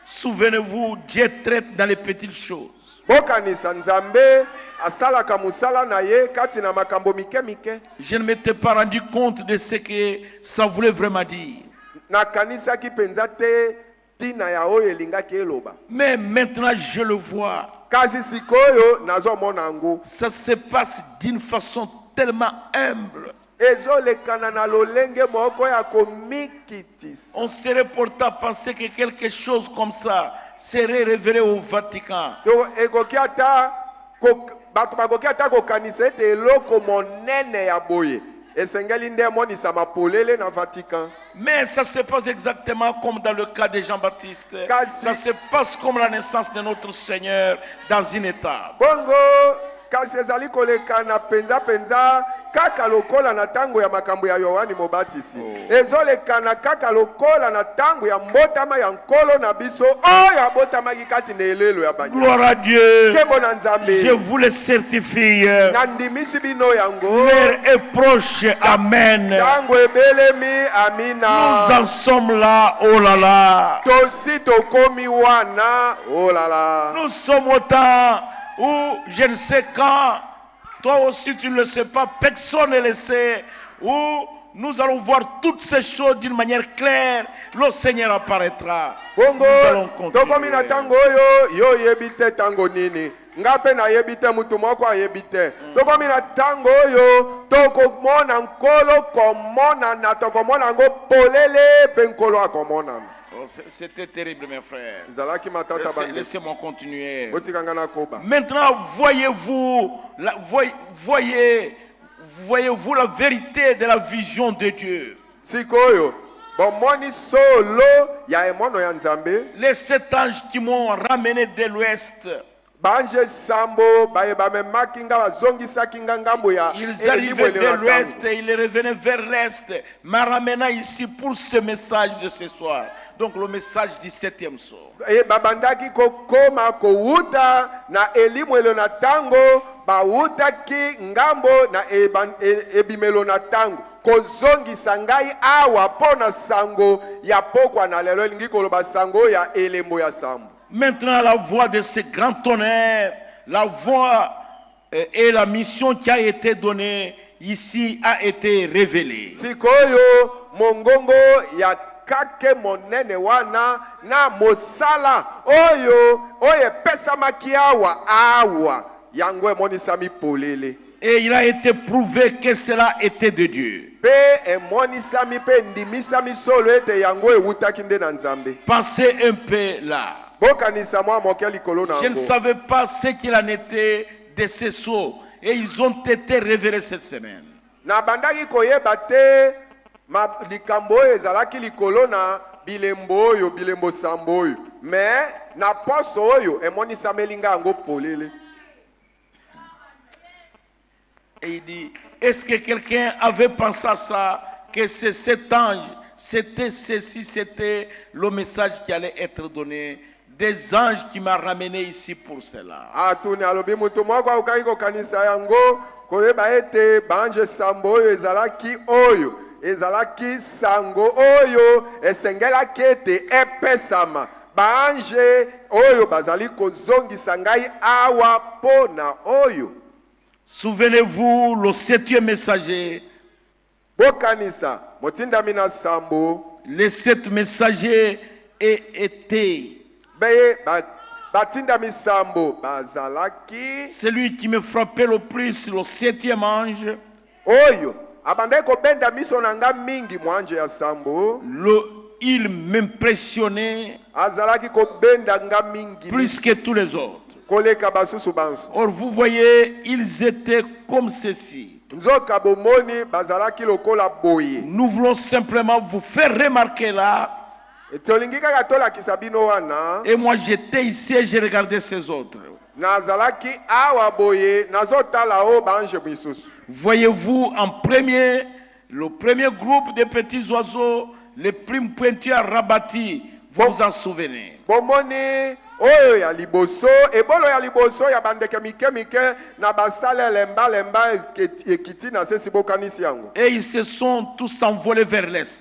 Souvenez-vous, Dieu traite dans les petites choses. Bokanisa nzambe asalaka musala na ye kati na makambo mike mike. Je ne m'étais pas rendu compte de ce que ça voulait vraiment dire. Nakanisaki penza te tina ya oyo elingaki eloba. Mais maintenant je le vois. Kasi sikoyo nazomona yango. Ça se passe d'une façon tellement humble. Ezolekana na lolenge moko ya komikitisa. On serait porté à penser que quelque chose comme ça serait révélé au Vatican. To ekoki ata bato bakoki ata kokanisa ete eloko monene ya boye esengeli nde emonisa polele na Vatican. Mais ça se passe exactement comme dans le cas de Jean-Baptiste. Ça se passe comme la naissance de notre Seigneur dans une étape. Bongo kasi ezali kolekana penza kaka lokola na tango ya makambo ya Yohani Mobatisi. Ezolekana kaka lokola na tango ya mbotama ya nkolo na biso oyo abotama kati na elelo ya banya. Gloire à Dieu. Kembo na Nzambe. Je vous le certifie. Na ndimisi bino yango. L'heure est proche. Amen. Tango ebelemi amina. Nous en sommes là. Oh là là. Tosi tokomi wana. Oh là là. Nous sommes au temps où je ne sais quand. Toi aussi tu ne le sais pas. Personne ne le sait. Où nous allons voir toutes ces choses d'une manière claire. Le Seigneur apparaîtra. Bongo, Nous allons continuer. tokomi na tango oyo, yo yebite tango nini. Ngape na yebite mutu moko ayebite. Tokomi na tango oyo, tokomona nkolo komona na tokomona ngo polele pe nkolo akomona. Oh, c'était terrible, mes frères. Zalaki matata bande. Laissez-moi continuer. Otikanga na koba. Maintenant, voyez-vous la vérité de la vision de Dieu. Sikoyo, bomoni solo ya emono ya Nzambe. Les 7 anges qui m'ont ramené de l'ouest, Banje sambo baye bamemaki nga bazongisaki nga ngambo ya ils arrivaient de l'ouest et ils revenaient vers l'est, me ramenant ici pour ce message de ce soir. Donc le message du 7e soir. E babandaki kokoma kowuta na elimwelo na tango bawutaki ngambo na ebimelo na tango kozongisa ngai awa pona sango ya pokwa na lelo elingi koloba sango ya elembo ya sambo. Maintenant, la voix de ce grand tonnerre, la voix et la mission qui a été donnée ici a été révélée. Sikoyo mongongo ya kake monene wana na mosala oyo pesamaki awa yango emonisami polele. Et il a été prouvé que cela était de Dieu. Emonisami pe ndimisami solo ete yango ewutaki nde na Nzambe. Pensez un peu là. Je ne savais pas ce qu'il en était de ces sceaux. Et ils ont été révélés cette semaine. Na bandaki koyeba te likambo ezalaki likolo na bilembo sambo oyo. Mais na poso oyo emonisami nga yango polele. Et il dit, est-ce que quelqu'un avait pensé à ça, que c'est cet ange, c'était ceci, c'était le message qui allait être donné, des anges qui m'ont ramené ici pour cela. Atuni alobi mutu moko akokaki kokanisa yango koyeba ete banje sambo oyo ezalaki sango oyo esengelaki ete epesama banje oyo bazali kozongisa ngai awa pona oyo. Souvenez-vous, le 7e messager. Bokanisa, motindami na sambo. Les 7 messagers étaient. Batindami sambo bazalaki. Celui qui me frappait le plus, le 7e ange. Oyo, abandai ko benda miso nanga mingi mwanje ya sambo. Il m'impressionnait. Azalaki ko benda nga mingi. Plus que tous les autres. Or vous voyez, ils étaient comme ceci. Nous voulons simplement vous faire remarquer là. Et moi j'étais ici et j'ai regardé ces autres. Voyez-vous le premier groupe de petits oiseaux, les primes pointues à Rabati, vous vous en souvenez? Oyo ya liboso, ebolo ya liboso ya bandeke mike na basale lemba ekiti na sesi bokanisi yango. Et ils se sont tous envolés vers l'est.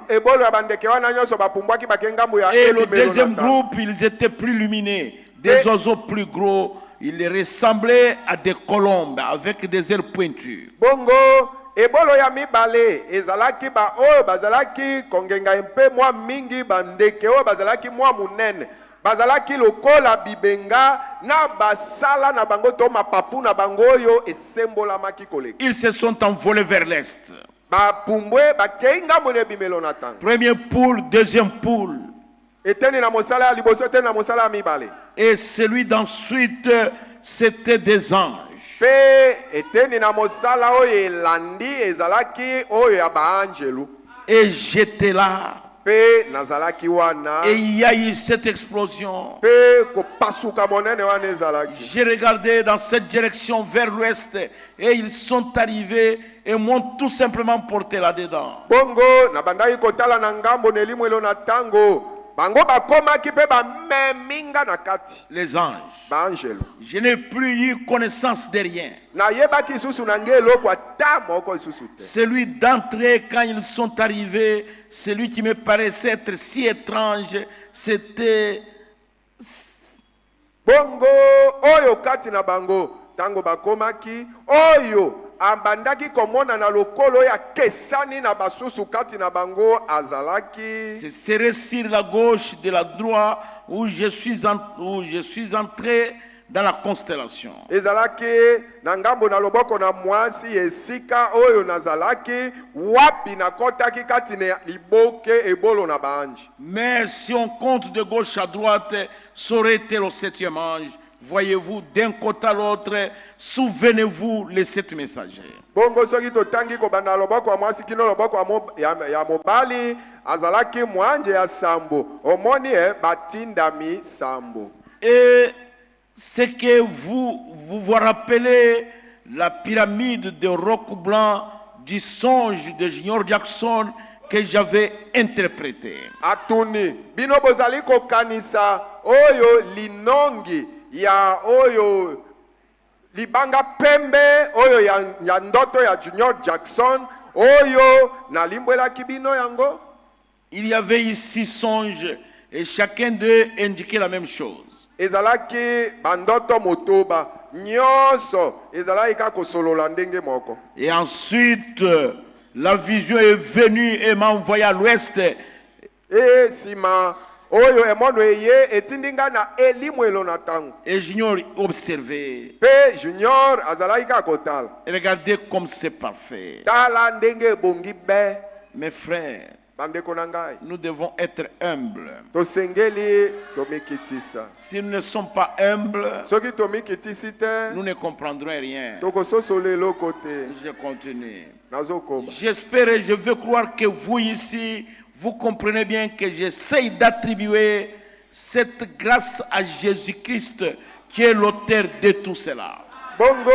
Ebolo ya bandeke wana nyoso bapumbwaki bakengambo ya. Et le deuxième groupe, ils étaient plus lumineux, des oiseaux plus gros, ils ressemblaient à des colombes avec des ailes pointues. Bongo ebolo ya mibale ezalaki ba oyo bazalaki kongenga mpe mwa mingi bandeke oyo bazalaki mwa munene. Bazalaki lokola bibenga na basala na bango to mapapu na bango yo esembola maki koleka. Ils se sont envolés vers l'est. Ba pumbwe ba kenga mone bimelo na tang. Première poule, deuxième poule. Eteni na mosala liboso eteni na mosala mibale. Et celui d'ensuite c'était des anges. Pe eteni na mosala oyo elandi ezalaki oyo ya ba angelu. Et j'étais là. pe nazalaki wana Et il y a eu cette explosion. pe kopasuka monene wana ezalaki. J'ai regardé dans cette direction vers l'ouest et ils sont arrivés et m'ont tout simplement porté là-dedans. Bongo na bandaki kotala na ngambo na elimwelo na tango bango bakomaki pe bameminga na kati Les anges. baangelo. Je n'ai plus eu connaissance de rien. Nayebaki lisusu na nge eloko ata moko lisusu te. Celui d'entrée, quand ils sont arrivés, celui qui me paraissait être si étrange, c'était Bongo oyo kati na bango tango bakomaki oyo ambandaki komona na lokolo ya kesani na basusu kati na bango azalaki. c'est serré sur la gauche de la droite où je suis entré dans la constellation. Ezalaki na ngambo na loboko na mwasi esika oyo nazalaki wapi nakotaki kati na liboke ebolo na banji. Mais si on compte de gauche à droite, ça aurait été le septième ange. Voyez-vous, d'un côté à l'autre, souvenez-vous les 7 messagers. Bongo soki totangi kobanda loboko ya mwasi kino loboko ya mobali azalaki mwanje ya sambo omoni batindami sambo. Et c'est que vous rappelez la pyramide de roc blanc du songe de Junior Jackson que j'avais interprété. Atuni bino bozali kokanisa oyo linongi ya oyo libanga pembe oyo ya ndoto ya Junior Jackson oyo nalimbwelaki bino yango. Il y avait ici songes et chacun d'eux indiquait la même chose. Ezalaki bandoto motoba nyonso ezalaki kako solola ndenge moko. Et ensuite, la vision est venue et m'a envoyé à l'ouest. Et sima oyo emono eye etindinga na elimwelo na tango. Et Junior observait. Pe Junior azalaki kako tala. Regardez comme c'est parfait. Tala ndenge bongi be. Mes frères, Bandeko na ngai. nous devons être humbles. Tosengeli tomikitisa. Si nous ne sommes pas humbles, Soki tomikitisi te nous ne comprendrons rien. tokososole eloko te. Je continue. Nazokoba. J'espère et je veux croire que vous ici, vous comprenez bien que j'essaye d'attribuer cette grâce à Jésus-Christ qui est l'auteur de tout cela. Bongo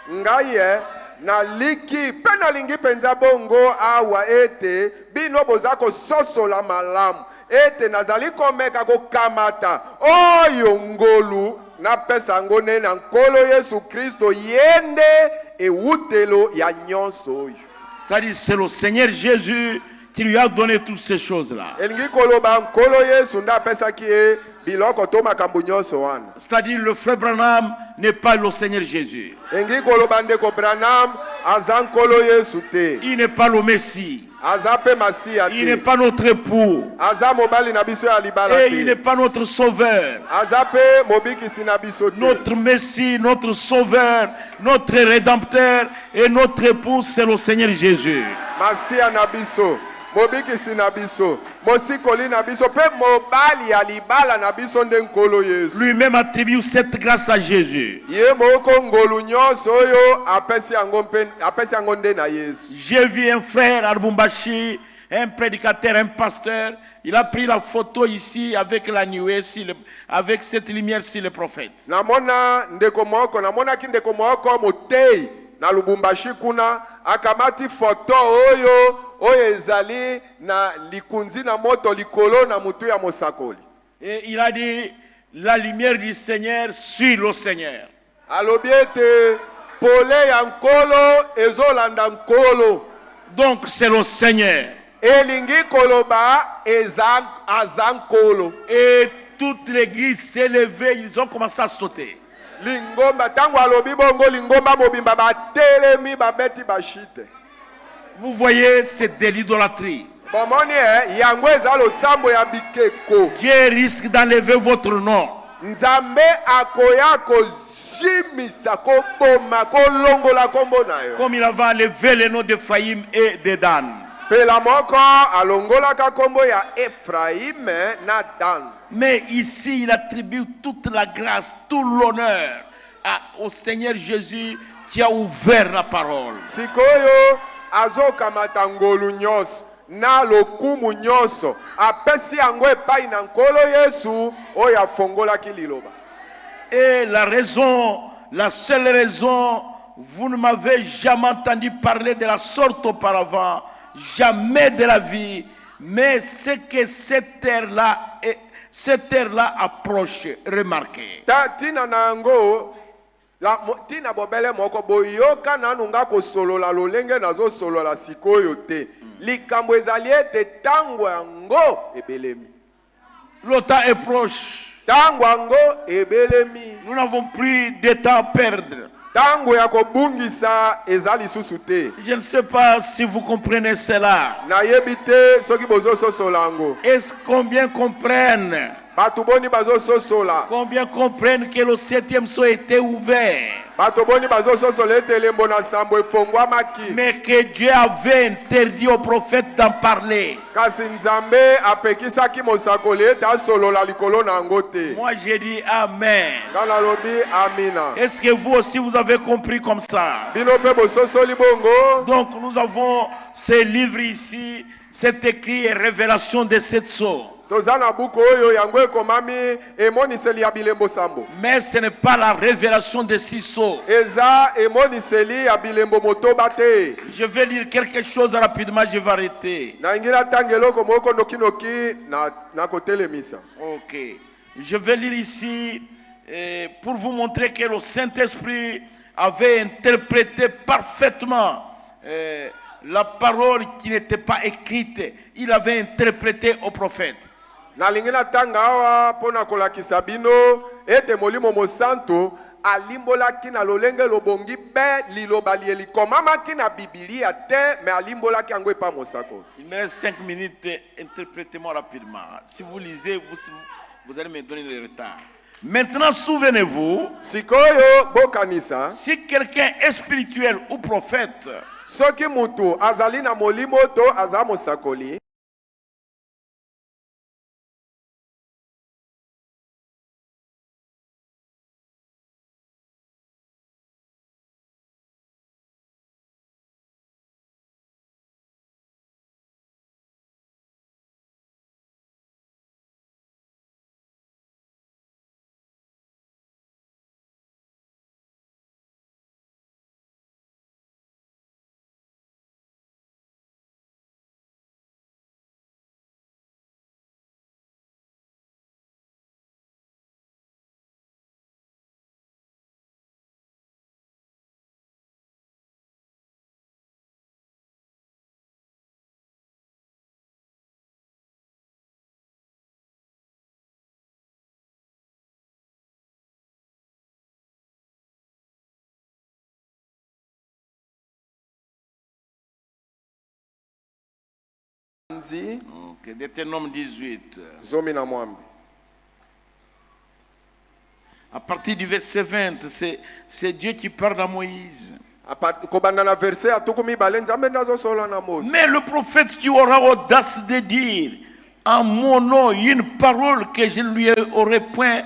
ngaye na liki pe na lingi penza bongo awa ete bino bozako sosola malamu ete nazali komeka kokamata oyo ngolu na pesa ngone na nkolo Yesu Kristo yende ewutelo ya nyonso oyo. C'est-à-dire c'est le Seigneur Jésus qui lui a donné toutes ces choses-là. Elingi koloba nkolo Yesu nda pesa ki biloko to makambo nyonso wana. C'est-à-dire le frère Branham n'est pas le Seigneur Jésus. Elingi koloba ndeko Branham aza nkolo Yesu te. Il n'est pas le Messie. Aza pe Masia Il n'est te. pas notre époux. Aza mobali na biso ya libala Et il n'est te. pas notre sauveur. Aza pe mobikisi na biso te. Notre Messie, notre sauveur, notre rédempteur et notre époux, c'est le Seigneur Jésus. Masia na biso. Mobikisi na biso. Mosikoli na biso pe mobali ya libala na biso nde nkolo Yesu. Lui-même attribue cette grâce à Jésus. Ye moko ngolu nyonso oyo apesi yango nde na Yesu. J'ai vu un frère à Lubumbashi, un prédicateur, un pasteur. Il a pris la photo ici avec la nuée, avec cette lumière sur le prophète. Namona ndeko moko, namonaki ndeko moko motei na Lubumbashi kuna akamati foto oyo ezali na likunzi na moto likolo na mutu ya mosakoli. Et il a dit, la lumière du Seigneur suit le Seigneur. Alobi ete pole ya nkolo ezolanda nkolo. Donc c'est le Seigneur. Elingi koloba aza nkolo. Et toute l'église s'est levée, ils ont commencé à sauter. Lingomba tango alobi bongo lingomba mobimba batelemi babeti bashite. Vous voyez, c'est de l'idolâtrie. Bomoni yango eza losambo ya bikeko. Dieu risque d'enlever votre nom. Nzambe akoya kozimisa koboma kolongola kombo na yo. Comme il avait enlevé les noms d'Ephraïm et de Dan. Pela moko alongolaka kombo ya Ephraim na Dan. Mais ici, il attribue toute la grâce, tout l'honneur au Seigneur Jésus qui a ouvert la parole. Sikoyo azokamata ngolu nyonso na lokumu nyonso apesi yango epai na nkolo Yesu oyo afongolaki liloba. Et la raison, la seule raison, vous ne m'avez jamais entendu parler de la sorte auparavant, jamais de la vie, mais c'est que cette heure-là approche. Remarquez. Tina nango tina bobele moko boyoka nanunga ko solola lolenge nazo solola sikoyo te. Likambo ezali ete tango yango ebelemi. Le temps est proche. Tango yango ebelemi. Nous n'avons plus de temps à perdre. Tango ya kobungisa ezali susu te. Je ne sais pas si vous comprenez cela. Na yebite soki bozo sosolango. Est-ce combien comprennent? Batuboni bazo sosola. Combien comprennent que le 7e sceau était ouvert? Batuboni bazo sosola telembo na sambo efongwa maki. Mais que Dieu avait interdit aux prophètes d'en parler. Kasi nzambe apekisaki mosakoli ta solola likolo na ngote. Moi j'ai dit amen. Kana lobi amina. Est-ce que vous aussi vous avez compris comme ça? Bino pe bososoli bongo. Donc nous avons ce livre ici, c'est écrit révélation de 7 sceaux. Tozana buku oyo yango ekomami emoniseli ya bilembo sambo. Mais ce n'est pas la révélation de 6 sceaux. Eza emoniseli ya bilembo motoba te. Je vais lire quelque chose rapidement, je vais arrêter. Na ingila tangelo ko moko nokinoki na kotelemisa. Ok. Je vais lire ici pour vous montrer que le Saint-Esprit avait interprété parfaitement la parole qui n'était pas écrite. Il avait interprété au prophète. Na lingina tanga awa pona kolakisa bino ete molimo mosanto alimbolaki na lolenge lobongi be lilobali elikomamaki na Biblia te mais alimbolaki yango epa mosako. Il me reste 5 minutes, interprétez-moi rapidement. Si vous lisez, vous allez me donner le retard. Maintenant, souvenez-vous, sikoyo bokanisa, si quelqu'un est spirituel ou prophète, soki mutu azali na molimo to aza mosakoli, okay, Deutéronome 18. Zomi na mwambi. À partir du verset 20, c'est Dieu qui parle à Moïse. Mais le prophète qui aura audace de dire en mon nom une parole que je lui aurais point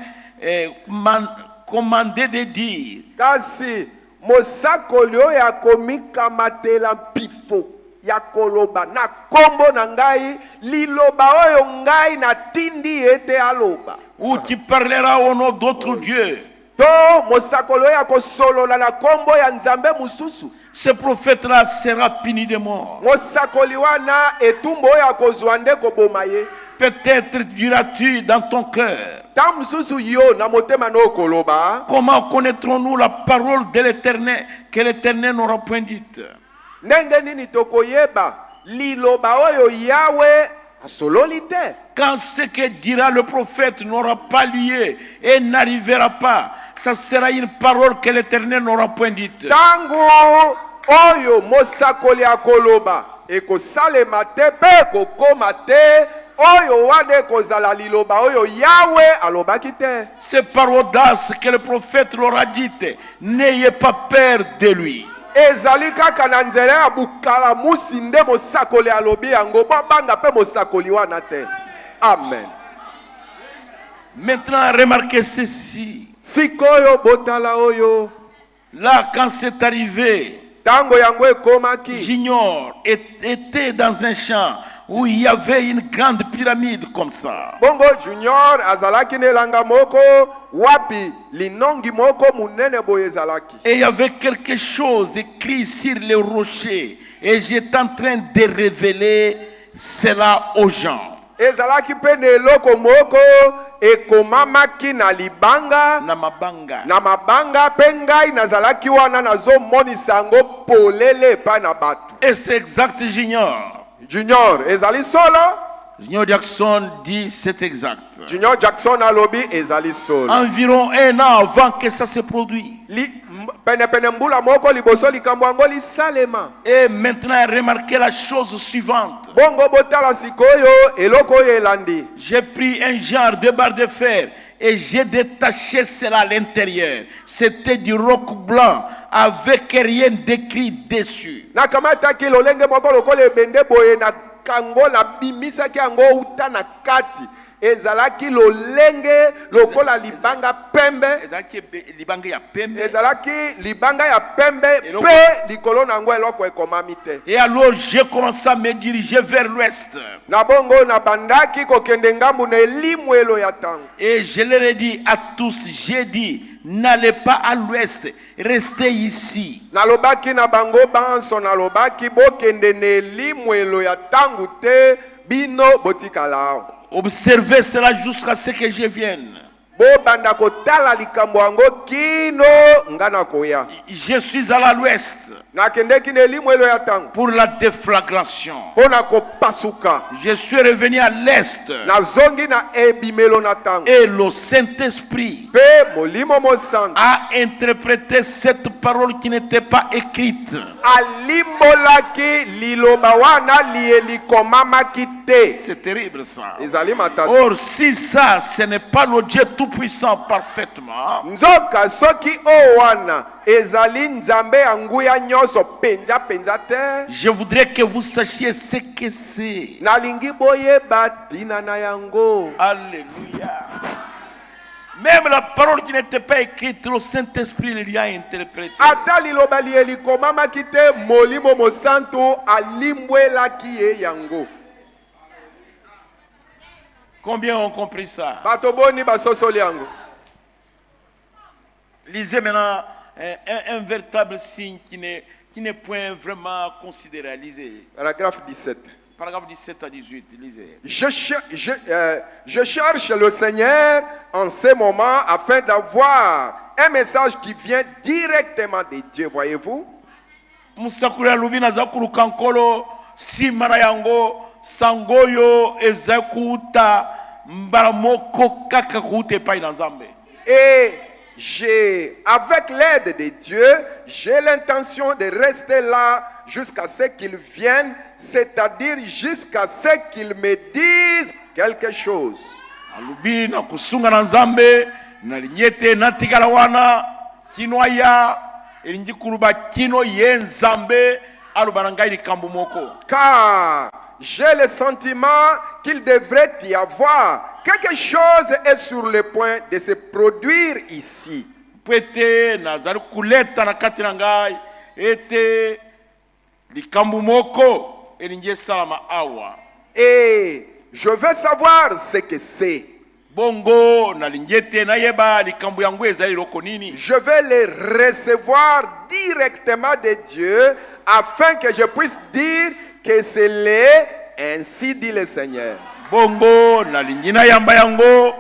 commandé de dire. Kasi mosakolio ya komika matela pifo. Yakoloba na kombo na ngai liloba oyo ngai na tindi ete aloba. Ou tu parleras au nom d'autres dieux. To mosakolo ya kosolola na kombo ya nzambe mususu. Ce prophète-là sera puni de mort. Mosakoli wana etumbo ya kozwande koboma ye. Peut-être diras-tu dans ton cœur. Tam mususu yo na motema no koloba. Comment connaîtrons-nous la parole de l'Éternel que l'Éternel n'aura point dite? Nenge nini tokoyeba liloba oyo Yahweh asololi te. Quand ce que dira le prophète n'aura pas lieu et n'arrivera pas, ça sera une parole que l'Éternel n'aura point dite. Tango oyo mosakoli akoloba ekosalema te pe kokoma te oyo wane kozala liloba oyo Yahweh alobaki te. C'est par audace que le prophète leur a dit, n'ayez pas peur de lui. Ezali kaka na nzela ya bukala musi nde mosakoli alobi yango babanga pe mosakoli wana te. Amen. Maintenant remarquez ceci. Sikoyo botala oyo. Là quand c'est arrivé, Tango yango ekomaki. Junior était dans un champ où il y avait une grande pyramide comme ça. Bongo Junior azalaki nelanga moko wapi linongi moko munene boye ezalaki. Et il y avait quelque chose écrit sur les rochers. Et j'étais en train de révéler cela aux gens. Ezalaki pe na eloko moko ekomamaki na libanga Na mabanga. na mabanga pe ngai nazalaki wana nazomonisa yango polele epai na bato. Et c'est exact, Junior. Junior ezali solo. Junior Jackson dit c'est exact. Junior Jackson alobi ezali solo. Environ 1 an avant que ça se produise. Pene mbula moko liboso likambo yango lisalema. Et maintenant, remarquez la chose suivante. Bongo botala sikoyo eloko oyo elandi. J'ai pris un genre de barre de fer et j'ai détaché cela à l'intérieur. C'était du roc blanc avec rien d'écrit dessus. Nakamataki lolenge moko lokola ebende boye na kango na bimisaki yango uta na kati. Ezalaki lolenge lokola libanga pembe. Ezalaki libanga ya pembe pe likolo nango eloko ekomami te. Et alors j'ai commencé à me diriger vers l'ouest. Na bongo na bandaki kokende ngambu na elimwelo ya tango. Et je leur ai dit à tous, j'ai dit, n'allez pas à l'ouest, restez ici. Nalobaki na bango banso nalobaki bokende na elimwelo ya tango te bino botikalao. Observez cela jusqu'à ce que je vienne. Bobanda kotala likambo yango kino ngana koya. Je suis à l'ouest Nakendeki na elimwelo ya tango pour la déflagration. pona kopasuka. Je suis revenu à l'est. Nazongi na ebimelo na tango. Et le Saint-Esprit Pe molimo mosantu a interprété cette parole qui n'était pas écrite. alimbolaki liloba wana lielikomamaki te. C'est terrible ça. Ezali matata. Or, si ça, ce n'est pas le Dieu Tout-Puissant parfaitement, Nzoka soki o wana ezali nzambe ya nguya nyonso penza penza te. je voudrais que vous sachiez ce que c'est. Nalingi boyeba tina na yango. Alléluia. Même la parole qui n'était pas écrite, le Saint-Esprit lui a interprété. Ata liloba lielikomamaki te molimo mosantu alimbwelaki ye yango. Combien ont compris ça? Bato boni basosoli yango. Lisez maintenant un véritable signe qui n'est point vraiment considéré. Lisez. Paragraphe 17. Paragraphe 17 à 18. Lisez. Je cherche le Seigneur en ce moment afin d'avoir un message qui vient directement de Dieu. Voyez-vous? Musakura lubina zakuru kankolo simana yango sangoyo ezakuta mbaramoko kaka kute pai na Nzambe. Et avec l'aide de Dieu, j'ai l'intention de rester là jusqu'à ce qu'il vienne, c'est-à-dire jusqu'à ce qu'il me dise quelque chose. Alubi na kusunga na Nzambe na linyete na tikala wana kinoya elingi kuluba kino ye Nzambe alubana ngai likambo moko. Car j'ai le sentiment qu'il devrait y avoir quelque chose est sur le point de se produire ici. Pwete nazali kuleta na kati na ngai ete likambo moko elingi salama awa. Et je veux savoir ce que c'est. Bongo na lingete na yeba likambo yangu ezali loko nini. Je vais les recevoir directement de Dieu afin que je puisse dire que c'est l'est, ainsi dit le Seigneur. Bongo na lingina yamba yango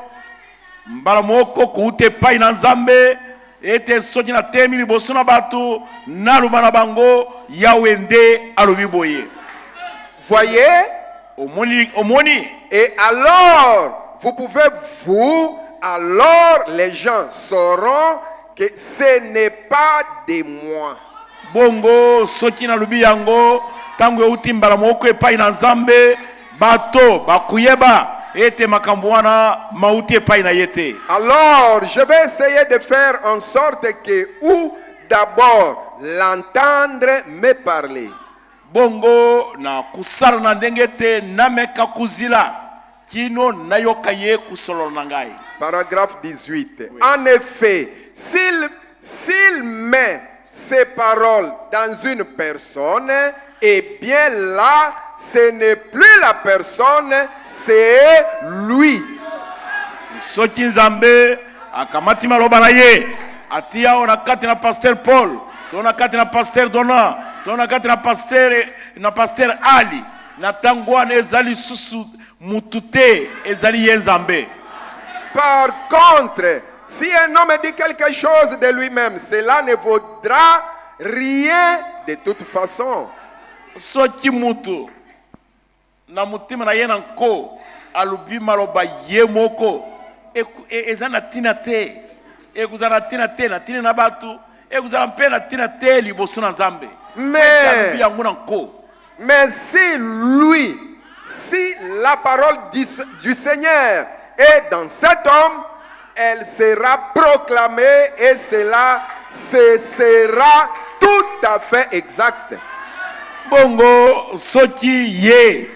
mbala moko kuute pai na Nzambe ete soki na temi liboso na batu na lumana bango yawe nde alobi boye. Voyez? Omoni. Et alors, alors les gens sauront que ce n'est pas de moi. Bongo soki na lubi yango tango euti mbala moko epai na Nzambe bato bakuyeba ete makambo wana mauti epai na yete. Alors je vais essayer de faire en sorte que ou d'abord l'entendre me parler. Bongo na kusala na ndengete nameka kuzila kino nayoka ye kusolo na ngai. Paragraphe 18. Oui. En effet, s'il ses paroles dans une personne, eh bien là, ce n'est plus la personne, c'est lui. soki nzambe akamati maloba na ye atia ona kati na pasteur Paul to na kati na pasteur Dona to na kati na pasteur Ali na tango wana ezali susu mutu te ezali ye nzambe. Par contre, si un homme dit quelque chose de lui-même, cela ne vaudra rien de toute façon. Soki mutu na mutima na ye na nko alubi maloba ye moko ezana tina te ekuzana tina te na tina na batu ekuzana mpe na tina te liboso na nzambe. Mais si la parole du Seigneur est dans cet homme, elle sera proclamée et cela sera tout à fait exact. Bongo soki ye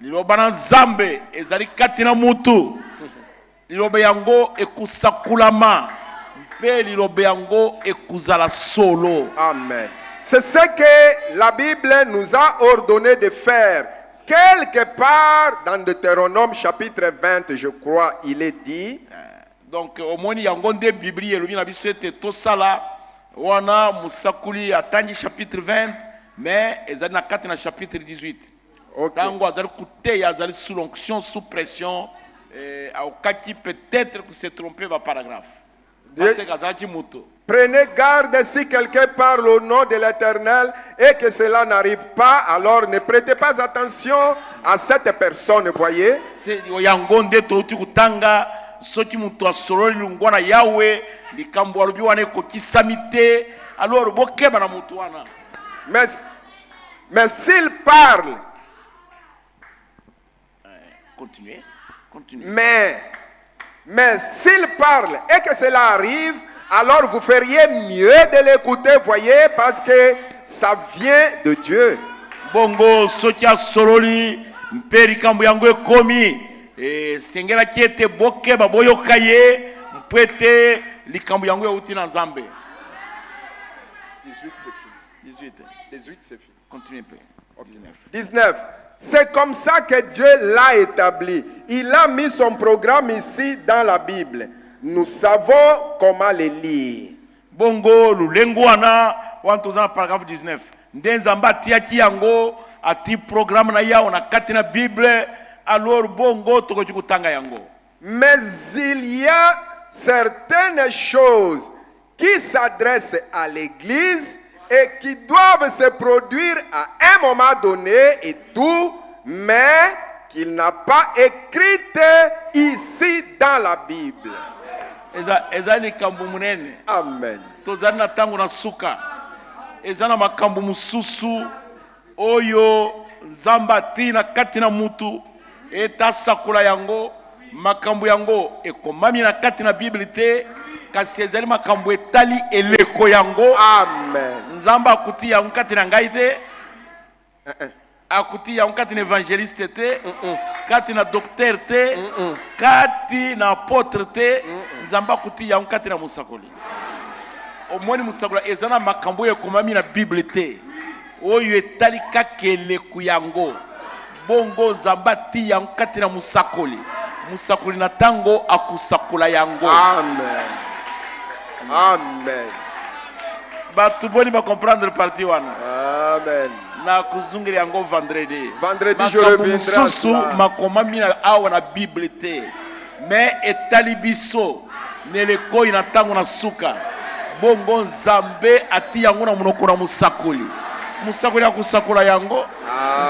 liloba na nzambe ezali kati na mutu liloba yango ekusakulama mpe liloba yango ekuzala solo. Amen. C'est ce que la Bible nous a ordonné de faire. Quelque part dans Deutéronome chapitre 20, je crois, il est dit. Donc au moins yango nde Bible elobi na biso ete tosala wana musakuli atangi chapitre 20 mais ezali na kati na chapitre 18. Tango azali kuteya azali sous l'onction, sous pression aokaki peut-être que se tromper par paragraphe. Parce que azali muto. Prenez garde si quelqu'un parle au nom de l'Éternel et que cela n'arrive pas, alors ne prêtez pas attention à cette personne, voyez. C'est yangonde touti kutanga soki muto asololi lungwana yawe likambo alobi wana kokisamite alors bokeba na muto wana. Mais s'il parle, continuez. Mais s'il parle et que cela arrive, alors vous feriez mieux de l'écouter, voyez, parce que ça vient de Dieu. Bongo sokia sololi mperi kambo yango ekomi sengela kiete bokeba boyoka ye mpwete likambo yango euti na nzambe. 18 c'est fini. 18 c'est fini. Continuez un peu. 19. C'est comme ça que Dieu l'a établi. Il a mis son programme ici dans la Bible. Nous savons comment le lire. Bongo lulengo wana wantozana paragraphe 19. Ndenzamba tiaki yango ati programme na yao na kati na Bible alors bongo tokoki kutanga yango. Mais il y a certaines choses qui s'adressent à l'église et qui doivent se produire à un moment donné et tout, mais qu'il n'a pas écrite ici dans la Bible. Ezali kambu munene. Amen. Tozali na tango na suka. Ezana makambu mususu oyo nzamba tina kati na mutu eta sakula yango makambu yango ekomami na kati na Bible te kasi ezali makambu etali eleko yango. Amen. Nzamba akuti yango kati na ngai te. Akuti yango kati na évangéliste te. Kati na docteur te. Kati na apôtre te. Nzamba akuti yango kati na musakoli. Omoni musakula ezana makambu ekomami na Bible te. Oyo etali kaka eleko yango. Bongo nzamba ti yango kati na musakoli. Musakoli na tango akusakula yango. Amen. Amen. Batu boni ba comprendre partie wana. Amen. Na kuzungiri yango vendredi. Vendredi je reviendrai à cela. Makomami na awa na Bible te. Mais etali biso neleko ina tango na suka. Bongo nzambe ati yango na munoko na musakoli. Musakoli akusakula yango.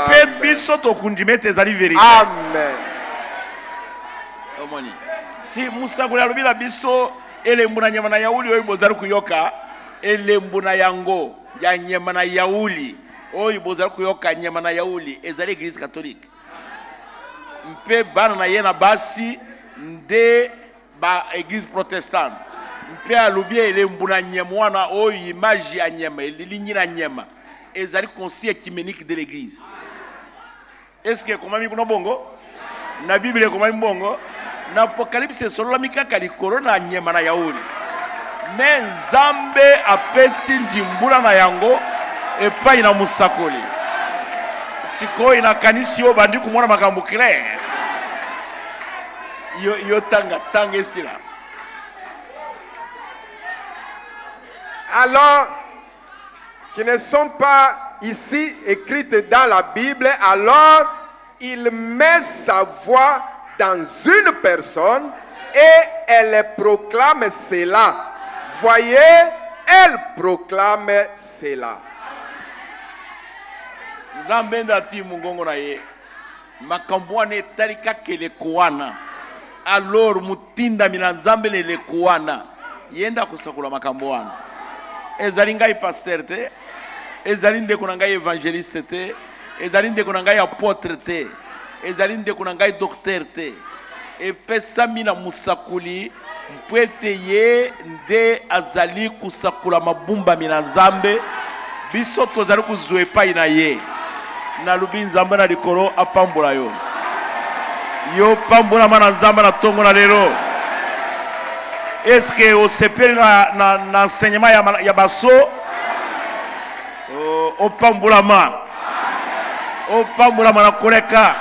Pe biso to kundimete ezali vérité. Amen. Omoni. Si musakoli alobi na biso elembu na nyama na yauli oyo bozali kuyoka elembu na yango ya nyama na yauli oyo bozali kuyoka nyama na yauli ezali église catholique. Mpe bana na ye na basi nde ba église protestante. Mpe alobi elembu na nyama wana oyo image ya nyama elilinyi na nyama ezali conseil écuménique de l'église. Est-ce que komami kuna bongo? Na Bible komami bongo? Na Apocalypse solo mikaka likolo na nyema na yauli. Mais Nzambe apesi njimbula na yango epai na musakoli. Siko inakanisi yo bandi kumona makambo clair. Yo tanga esila. Alors, qui ne sont pas ici écrites dans la Bible, alors il met sa voix dans une personne et elle proclame cela. Voyez, elle proclame cela. Nzambe ndati mungongo na ye. Makambo wana etalika kele kuana. Alors mutinda mina Nzambe le kuana. Yenda kusakula makambo wana. Ezali ngai pasteur te. Ezali ndeko na ngai évangéliste te. Ezali ndeko na ngai apôtre te. Ezali ndeko na ngai docteur te. Epesa mina musakuli mpwete ye nde azali kusakula mabumba mina Nzambe. Biso tozali kuzwa epai na ye. Na lubi Nzambe na likolo apambola yo. Yo pambola mana Nzambe na tongo na lelo. Est-ce que au sepeli na enseignement ya baso o pambola na koleka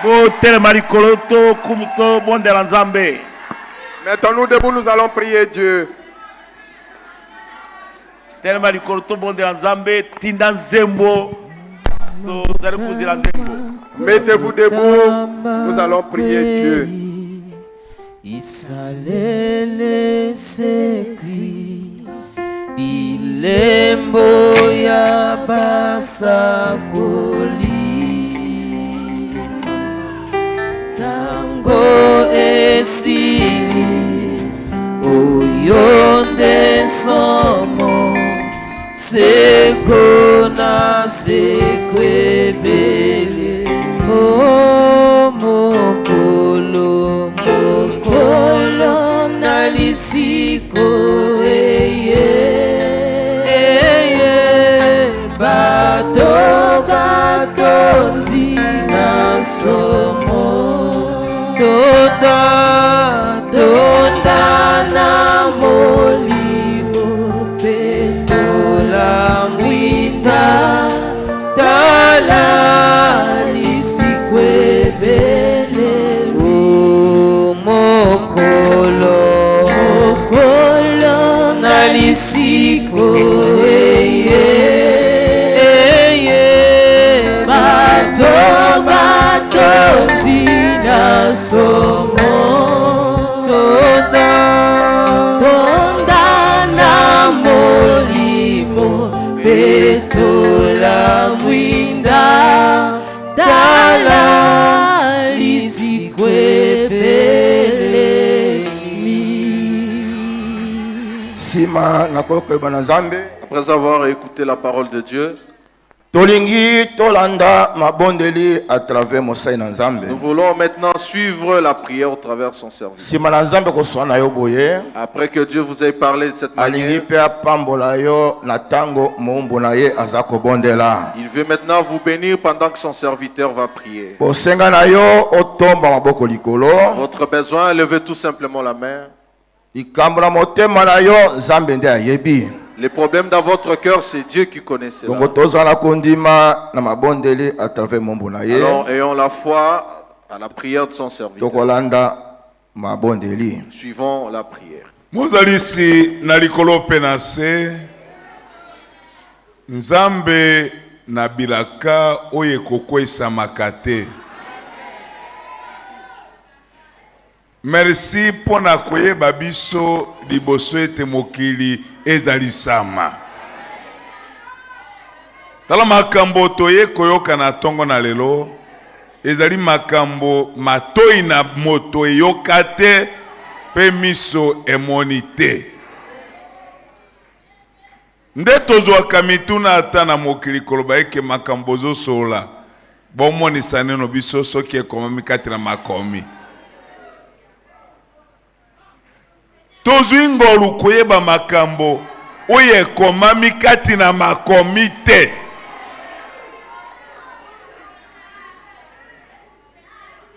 bo telema likolo to kumto bondela Nzambe. Mettons-nous debout, nous allons prier Dieu. Telema likolo to bondela Nzambe tinda nzembo to zali kuzila nzembo. Mettez-vous debout, nous allons prier Dieu. Isalele sekri bilembo ya basakoli tango esili oyonde somo seko na sekwebele o mokolo nalisiko bato nzina somo tonda na molimo petola mwinda tala lisikwebele mokolo nalisiko bato nzina somo tonda na molimo petola mwinda tala Sima na kokelba na Nzambe. Après avoir écouté la parole de Dieu, Tolingi tolanda mabondeli à travers Mosai na Nzambe. nous voulons maintenant suivre la prière au travers son service. Sima na Nzambe ko swana yo boye. Après que Dieu vous ait parlé de cette Alingi manière, pe apambola yo na tango mombo na ye azako bondela. il veut maintenant vous bénir pendant que son serviteur va prier. Bosenga na yo otomba maboko likolo. Votre besoin, levez tout simplement la main. Ikambra motema na yo Nzambe nde ayebi. Les problèmes dans votre cœur, c'est Dieu qui connaît cela. Donc tozala kondima na mabondeli à travers mombo na ye. Alors, ayons la foi à la prière de son serviteur. Tokolanda mabondeli. Suivons la prière. Mozalisi na likolo pe na se Nzambe na bilaka oye kokwesamaka te. Merci pona koyeba biso liboso ete mokili ezalisama. Tala makambo toye koyoka na tongo na lelo ezali makambo matoi na moto eyoka te pe miso emoni te. Nde tozwaka mituna ata na mokili koloba eke makambo zosola bomonisa neno biso soki ekomami kati na makomi. Tozwi ngolu koyeba makambo oyo ekomami kati na makomi te.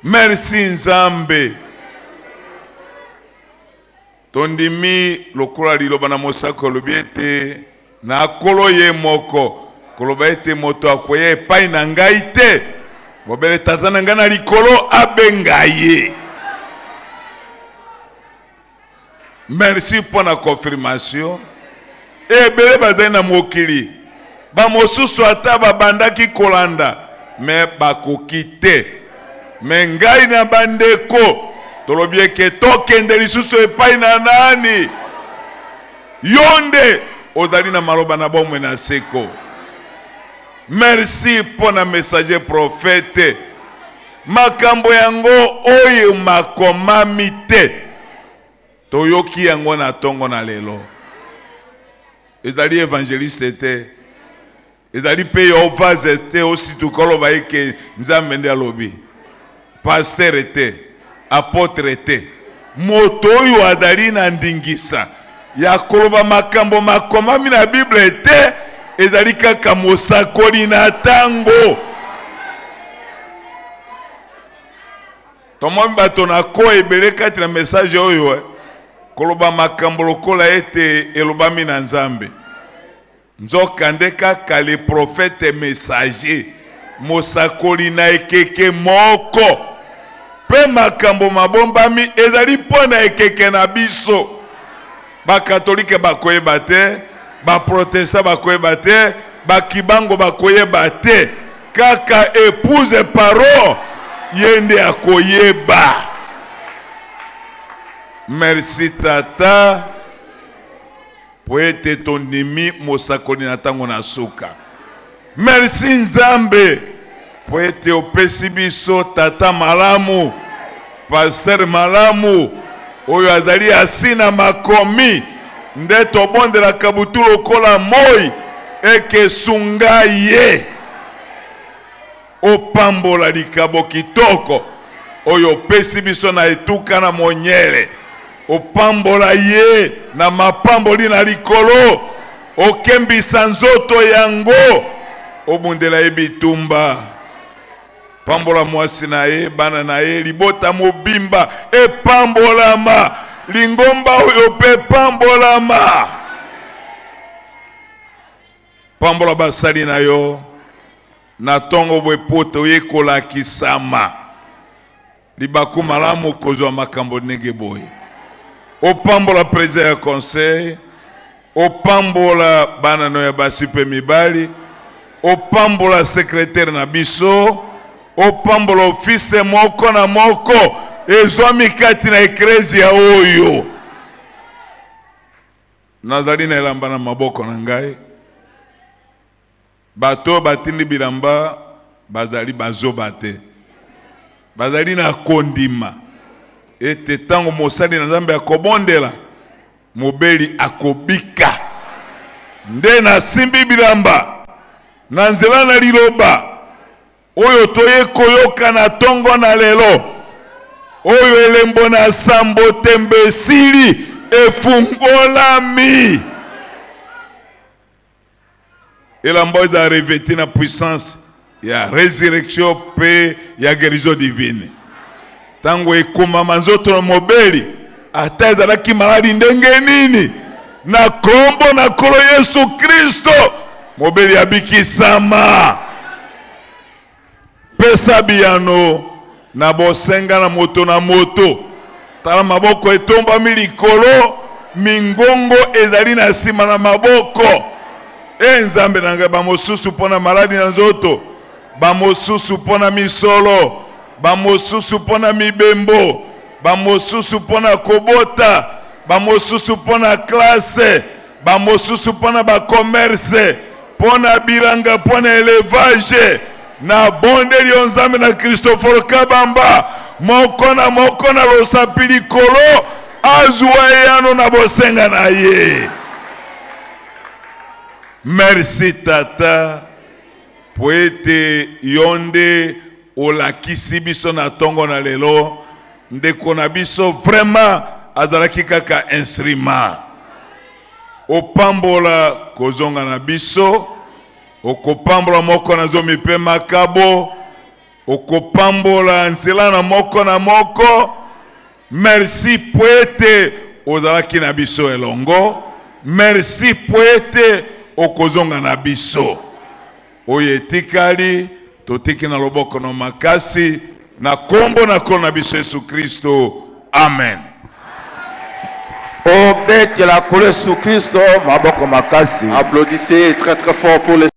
Merci Nzambe. tondimi lokola liloba na mosako lobi ete na kolo ye moko koloba ete moto akoya epai na ngai te bobele tata na ngai na likolo abenga ye. Merci pour la confirmation. Ebele bazali na mokili ba mosusu ata babandaki kolanda me bakoki te. Me ngai na bandeko tolobi eke tokende lisusu epai na nani yonde ozali na maloba na bomwe na seko. Merci pour na messager prophète. Makambo yango oyo makomami te toyoki yango na tongo na lelo. Ezali évangéliste te. Ezali pe ovase te aussi tukolo ba eke nzambe nde alobi. Pasteur te, apôtre te. Moto oyo azali na ndingisa ya koloba makambo makomami na Bible te. Ezali kaka mosakoli na tango. Tomoni bato na ko ebele kati na message oyo koloba makambo lokola ete elobami na Nzambe. Nzoka nde kaka le prophète messager mosakoli na ekeke moko. Pe makambo mabombami ezali pona ekeke na biso. Ba katolike bakoyeba te, ba protestant bakoyeba te, ba kibango bakoyeba te. Kaka épouse parole yende akoyeba. Merci tata poete tondimi mosakoli na tango na suka. Merci Nzambe poete opesi biso tata malamu, pasteur malamu oyo azali asina makomi nde tobondela kabutu lokola moi eke sunga ye opambola likabo kitoko oyo opesi biso na etuka na monyele. Opambola ye na mapamboli na likolo okembisa nzoto yango obundela ye bitumba. Pambola mwasi na ye bana na ye libota mobimba epambolama lingomba oyo pe pambolama. Pambola basali na yo na tongo bwepoto yekola kisama libaku malamu kozwa makambo nenge boye. Opambola président ya conseil, opambola bana no ya basipe mibali, opambola secrétaire na biso, opambola office moko na moko ezwami kati na eklezia oyo. Nazali na elamba na maboko na ngai. Bato batindi bilamba bazali bazoba te. Bazali na kondima. Ete tango mosali na Nzambe akobondela mobeli akobika. Nde na simbi bilamba na nzela na liloba oyo toye koyoka na tongo na lelo oyo elembo na sambo tembesili efungolami. Elamba eza revêti na puissance ya résurrection pe ya guérison divine. Tango ekoma manzoto na mobeli ata ezalaki maladi ndenge nini na kombo na kolo Yesu Kristo mobeli abikisama. Pesa biyano na bosenga na moto tala maboko etomba milikolo mingongo ezali na sima na maboko. Nzambe nanga bamosusu pona maladi na nzoto, bamosusu pona misolo, bamosusu pona mibembo, bamosusu pona kobota, bamosusu pona classe, bamosusu pona ba commerce, pona biranga, pona élevage. Na bonde lio Nzambe na Christopher Kabamba moko na losapili kolo azwa yano na bosenga na ye. Merci tata poete yonde olakisi biso na tongo na lelo ndeko na biso vraiment azalaki kaka instrument opambola kozonga na biso okopambola moko na zomi pe makabo okopambola nzela na moko. Merci poete ozalaki na biso elongo. Merci po ete okozonga na biso. Oyo etikali totiki na loboko no makasi na kombo na kolo na biso Yesu Kristo. Amen. Obetela kolo Yesu Kristo maboko makasi. Applaudissez très très fort pour les